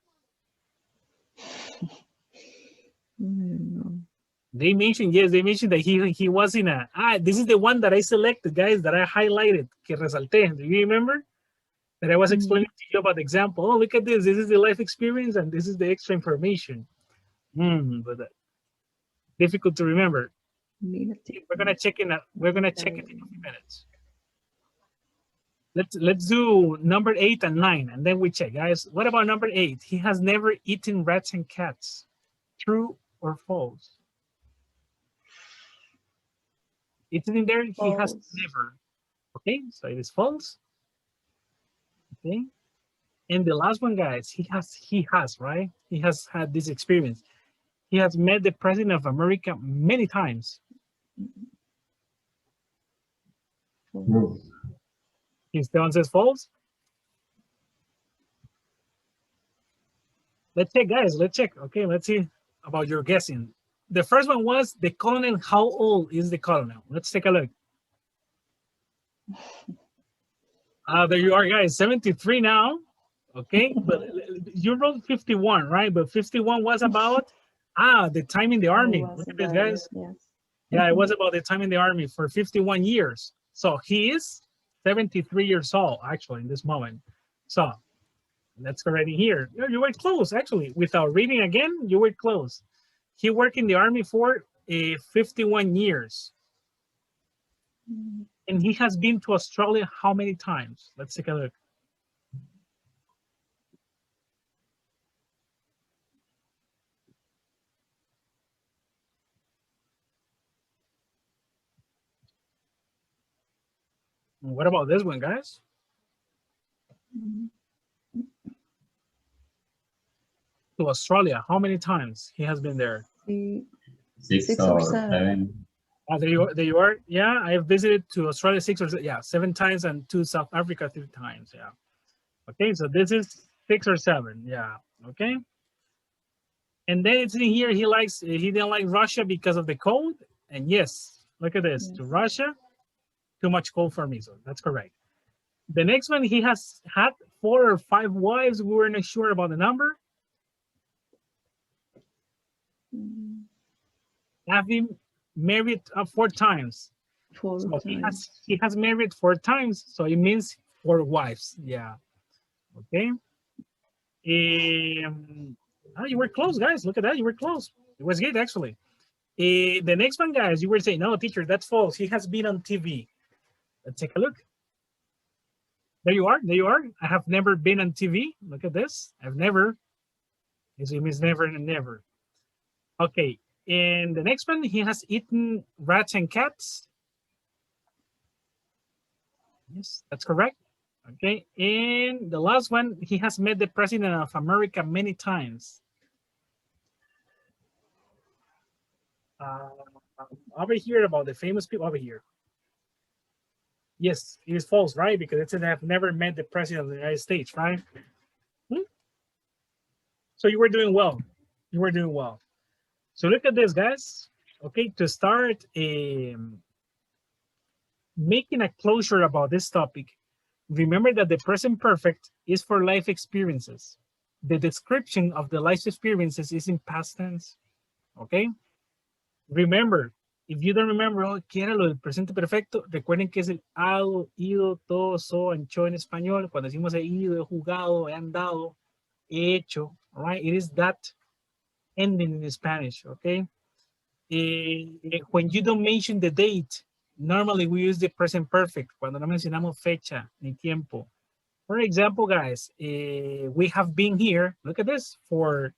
No. They mentioned, yes, they mentioned that he was in a. This is the one that I selected, guys, that I highlighted, que resalté. Do you remember? That I was explaining to you about the example. Oh, look at this. This is the life experience, and this is the extra information. But difficult to remember. We're gonna check in. We're gonna check it in a few minutes. Let's do number 8 and 9, and then we check, guys. What about number 8? He has never eaten rats and cats. True or false? It's in there. He has never. Okay, so it is false. Okay, and the last one, guys. He has, right? He has had this experience. He has met the president of America many times. His one says false. Let's check, guys. Let's check. Okay, let's see about your guessing. The first one was the colonel. How old is the colonel? Let's take a look. There you are, guys. 73 now. Okay, but you wrote 51, right? But 51 was about the time in the army. Look at this, guys. Yes. Yeah, it was about the time in the army for 51 years. So he is 73 years old, actually, in this moment. So let's go right in here. You were close, actually. Without reading again, you were close. He worked in the army for 51 years. And he has been to Australia how many times? Let's take a look. What about this one, guys? To Australia, how many times he has been there? 6 or 7. There you are. Yeah, I have visited to Australia 7 times, and to South Africa 3 times. Yeah. Okay, so this is 6 or 7. Yeah. Okay. And then it's in here. He didn't like Russia because of the cold. And yes, look at this. To Russia, too much cold for me. So that's correct. The next one, he has had 4 or 5 wives. We were not sure about the number. Have been married 4 times. So he has married 4 times. So it means 4 wives. Yeah. Okay. You were close, guys. Look at that. You were close. It was good, actually. The next one, guys, you were saying, no, teacher, that's false. He has been on TV. Let's take a look. There you are. There you are. I have never been on TV. Look at this. I've never It means never and never. Okay, and the next one, he has eaten rats and cats. Yes, that's correct. Okay, and the last one, he has met the president of America many times. Over here about the famous people over here. Yes, it is false, right? Because it said I have never met the president of the United States, right? So you were doing well. You were doing well. So look at this, guys. Okay, to start making a closure about this topic, remember that the present perfect is for life experiences. The description of the life experiences is in past tense. Okay? Remember, if you don't remember, oh, ¿qué era lo del presente perfecto? Recuerden que es el hado, ido, todo, so, ancho en español. Cuando decimos he ido, he jugado, he andado, he hecho, right? It is that ending in Spanish, okay? When you don't mention the date, normally we use the present perfect. Cuando no mencionamos fecha ni tiempo. For example, guys, we have been here, look at this, for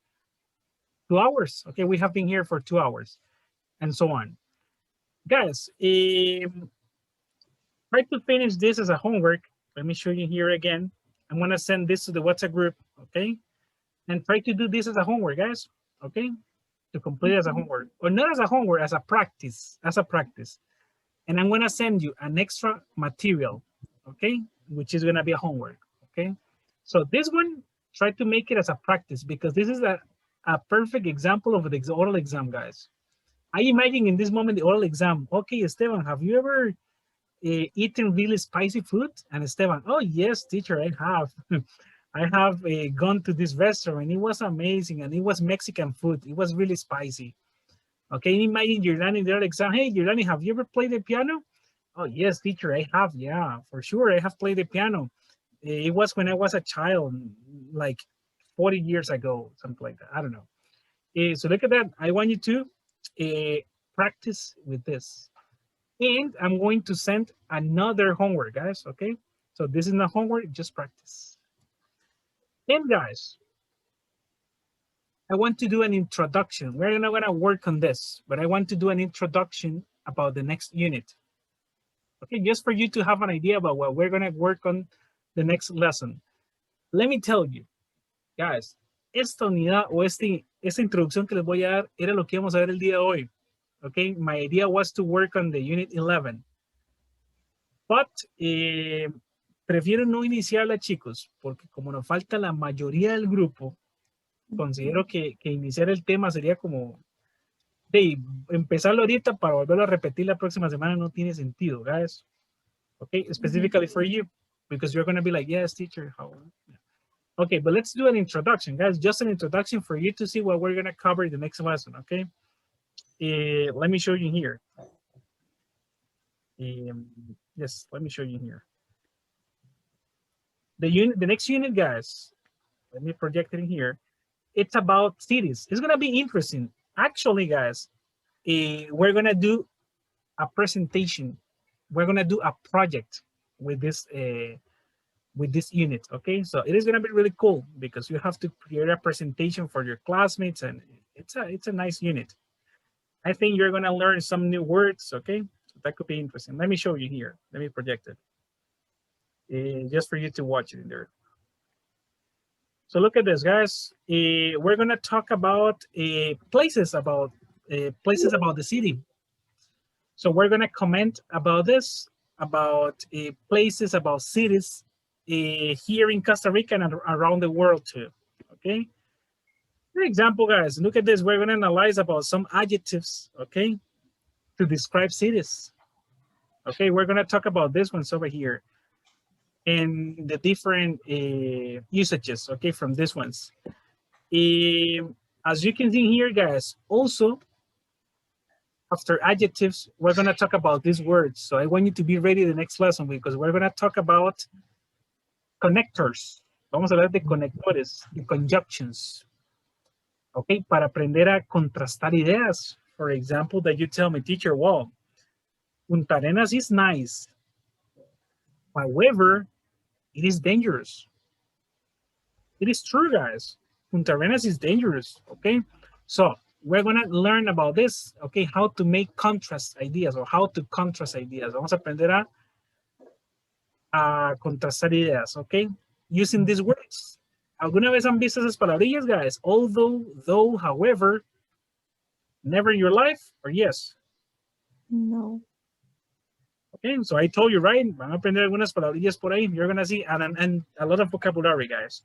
2 hours. Okay, we have been here for 2 hours, and so on. Guys, try to finish this as a homework. Let me show you here again. I'm going to send this to the WhatsApp group, okay? And try to do this as a homework, guys, okay? To complete as a homework, or not as a homework, as a practice, And I'm going to send you an extra material, okay? Which is going to be a homework, okay? So this one, try to make it as a practice, because this is a perfect example of the oral exam, guys. I imagine in this moment the oral exam. Okay, Esteban, have you ever eaten really spicy food? And Esteban, oh yes, teacher, I have. I have gone to this restaurant. It was amazing, and it was Mexican food. It was really spicy. Okay, imagine you're learning the oral exam. Hey, you're learning, have you ever played the piano? Oh yes, teacher, I have. Yeah, for sure, I have played the piano. It was when I was a child, like 40 years ago, something like that. I don't know. So look at that. I want you to practice with this. And I'm going to send another homework, guys, okay? So this is not homework, just practice. And guys, I want to do an introduction. We're not gonna work on this, but I want to do an introduction about the next unit. Okay, just for you to have an idea about what we're gonna work on the next lesson. Let me tell you, guys, esta unidad o esta introducción que les voy a dar era lo que íbamos a ver el día de hoy. Okay, my idea was to work on the unit 11. But prefiero no iniciarla, chicos, porque como nos falta la mayoría del grupo, considero que iniciar el tema sería como de empezarlo ahorita para volverlo a repetir la próxima semana no tiene sentido, guys. Okay, specifically for you, because you're going to be like, yes, teacher, how? Okay, but let's do an introduction, guys. Just an introduction for you to see what we're going to cover in the next lesson, okay? Let me show you here. Yes, let me show you here. The next unit, guys, let me project it in here. It's about cities. It's going to be interesting. Actually, guys, we're going to do a presentation. We're going to do a project with this unit, okay? So it is going to be really cool because you have to create a presentation for your classmates, and it's a nice unit. I think you're going to learn some new words, okay? So that could be interesting. Let me show you here. Let me project it just for you to watch it in there. So look at this, guys. We're going to talk about places about the city. So we're going to comment about this, about places, about cities here in Costa Rica and around the world too, okay? For example, guys, look at this. We're going to analyze about some adjectives, okay, to describe cities. Okay, we're going to talk about this ones over here and the different usages, okay, from these ones. As you can see here, guys, also, after adjectives, we're going to talk about these words. So I want you to be ready the next lesson because we're going to talk about connectors. Vamos a hablar de conectores, de conjunctions. Okay, para aprender a contrastar ideas. For example, that you tell me, teacher, well, Punta Arenas is nice. However, it is dangerous. It is true, guys. Punta Arenas is dangerous, okay? So we're gonna learn about this, okay? How to make contrast ideas or how to contrast ideas. Vamos a aprender a contrastar ideas, okay? Using these words. ¿Alguna vez han visto esas palabrillas, guys? Although, though, however, never in your life, or yes? No. Okay, so I told you, right? Van a aprender algunas palabrillas por ahí. You're gonna see and a lot of vocabulary, guys.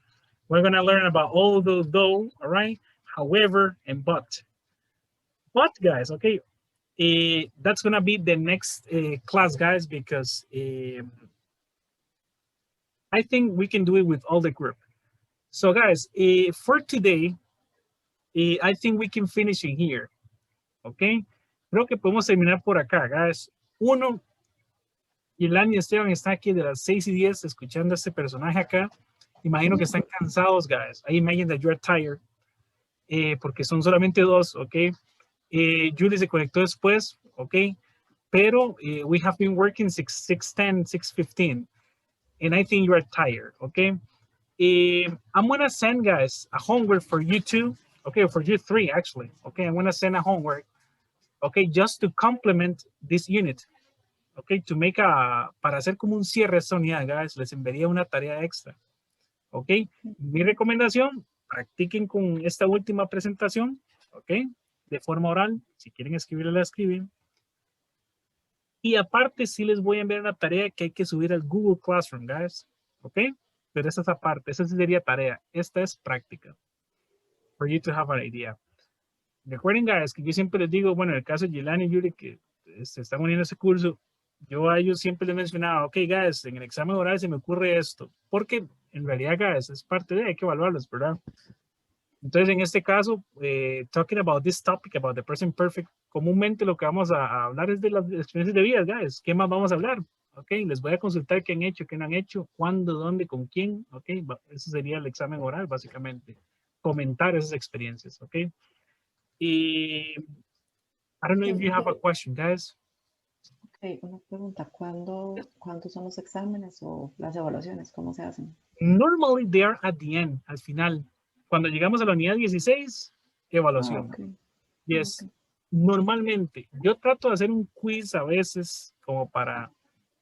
We're gonna learn about although, though, all right? However, and but. But, guys, okay, that's gonna be the next class, guys, because I think we can do it with all the group. So, guys, for today, I think we can finish in here, okay? Creo que podemos terminar por acá, guys. Uno, Yelani y Esteban están aquí de las 6:10 escuchando a este personaje acá. Imagino que están cansados, guys. I imagine that you are tired. Porque son solamente dos, ¿ok? Julie se conectó después, ¿ok? Pero we have been working 6:10, 6:15. And I think you are tired, ¿ok? I'm going to send, guys, a homework for you two. Okay, for you three, actually. Okay, I'm going to send a homework. Okay, just to complement this unit. Okay, to make para hacer como un cierre de esta unidad, guys, les enviaría una tarea extra. Ok, mi recomendación, practiquen con esta última presentación, ok, de forma oral, si quieren escribirla, la escriben. Y aparte, sí les voy a enviar una tarea que hay que subir al Google Classroom, guys, ok, pero esa es aparte, esa sí sería tarea, esta es práctica, for you to have an idea. Recuerden, guys, que yo siempre les digo, bueno, en el caso de Yelani y Yuri, que se están uniendo a ese curso, yo a ellos siempre les mencionaba, ok, guys, en el examen oral se me ocurre esto, porque en realidad, guys, es parte de, hay que evaluarlos, ¿verdad? Entonces, en este caso, talking about this topic, about the present perfect, comúnmente lo que vamos a hablar es de las experiencias de vida, guys. ¿Qué más vamos a hablar? Ok, les voy a consultar qué han hecho, qué no han hecho, cuándo, dónde, con quién, ok, ese sería el examen oral, básicamente. Comentar esas experiencias, ok. Y, I don't know if you have a question, guys. Ok, una pregunta. ¿Cuándo son los exámenes o las evaluaciones? ¿Cómo se hacen? Normally, they are at the end, al final. Cuando llegamos a la unidad 16, evaluación. Okay. Yes. Okay. Normalmente, yo trato de hacer un quiz a veces como para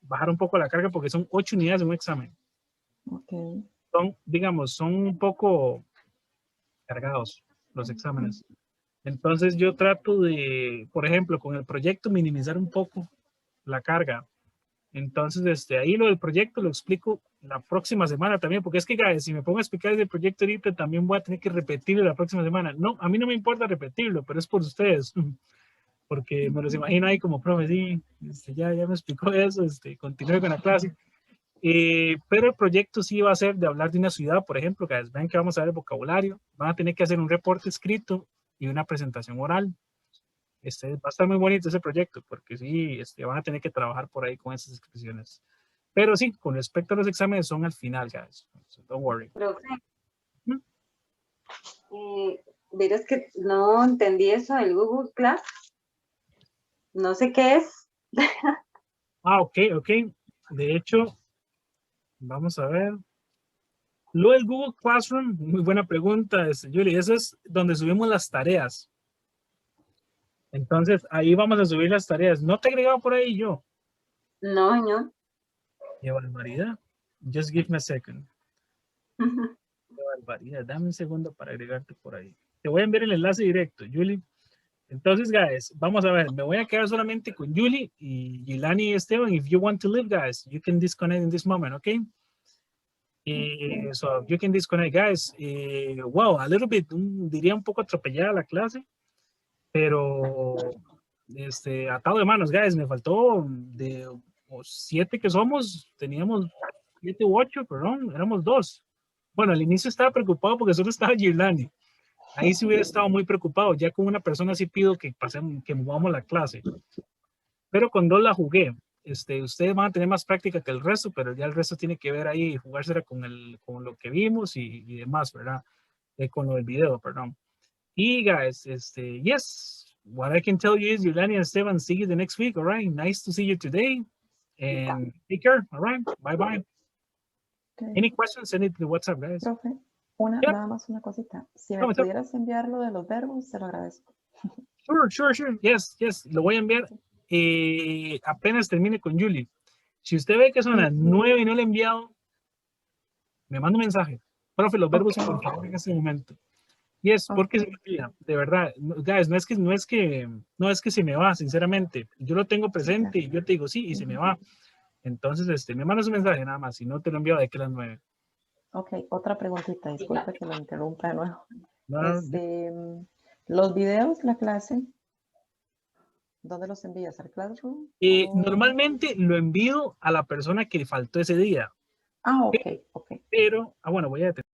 bajar un poco la carga porque son 8 unidades de un examen. Okay. Son un poco cargados los exámenes. Entonces yo trato de, por ejemplo, con el proyecto minimizar un poco la carga. Entonces, ahí lo del proyecto lo explico la próxima semana también, porque es que, guys, si me pongo a explicar ese proyecto ahorita, también voy a tener que repetirlo la próxima semana. No, a mí no me importa repetirlo, pero es por ustedes, porque me los imagino ahí como, profe, sí, ya me explicó eso, continúe con la clase. Pero el proyecto sí va a ser de hablar de una ciudad, por ejemplo, guys, vean que vamos a ver el vocabulario, van a tener que hacer un reporte escrito y una presentación oral. Va a estar muy bonito ese proyecto, porque sí, van a tener que trabajar por ahí con esas expresiones. Pero sí, con respecto a los exámenes, son al final, guys. So don't worry. Profe, verás que no entendí eso del Google Class. No sé qué es. Ok. De hecho, vamos a ver. Lo del Google Classroom, muy buena pregunta, Julie. Eso es donde subimos las tareas. Entonces, ahí vamos a subir las tareas. ¿No te he agregado por ahí yo? No, señor. Qué barbaridad. Just give me a second. Qué barbaridad. Dame un segundo para agregarte por ahí. Te voy a enviar el enlace directo, Julie. Entonces, guys, vamos a ver. Me voy a quedar solamente con Julie y Yelani y Esteban. If you want to leave, guys, you can disconnect in this moment, okay? So you can disconnect, guys. Wow, a little bit, diría un poco atropellada la clase, pero atado de manos, guys. Me faltó de 7 que somos, teníamos 7 u 8, perdón, éramos 2. Bueno, al inicio estaba preocupado porque solo estaba Yelani. Ahí sí hubiera estado muy preocupado. Ya con una persona sí pido que pasemos, que movamos la clase. Pero con 2 la jugué. Ustedes van a tener más práctica que el resto, pero ya el resto tiene que ver ahí, jugársela con lo que vimos y demás, ¿verdad? Con lo del video, perdón. Y guys, yes, what I can tell you is, Yulani and Esteban, see you the next week, all right? Nice to see you today. And take care, all right? Bye-bye. Okay. Any questions, send it to the WhatsApp, guys. Profe, Yeah. Nada más una cosita. Si me Come, come. pudieras enviar lo de los verbos, se lo agradezco. Sure. Yes. Lo voy a enviar apenas termine con Julie. Si usted ve que son las 9 y no le he enviado, me manda un mensaje. Profe, los verbos, Ok. por favor, en este momento. Yes, porque se me olvida, de verdad. Guys, no es que se me va, sinceramente. Yo lo tengo presente y yo te digo sí y se me va. Entonces, me mandas un mensaje nada más. Si no te lo envío de que las 9. Ok, otra preguntita, disculpe que lo interrumpa de nuevo. No, Los videos, la clase, ¿dónde los envías? ¿Al Classroom? ¿O? normalmente lo envío a la persona que faltó ese día. Ah, ok. Pero, bueno, voy a detener.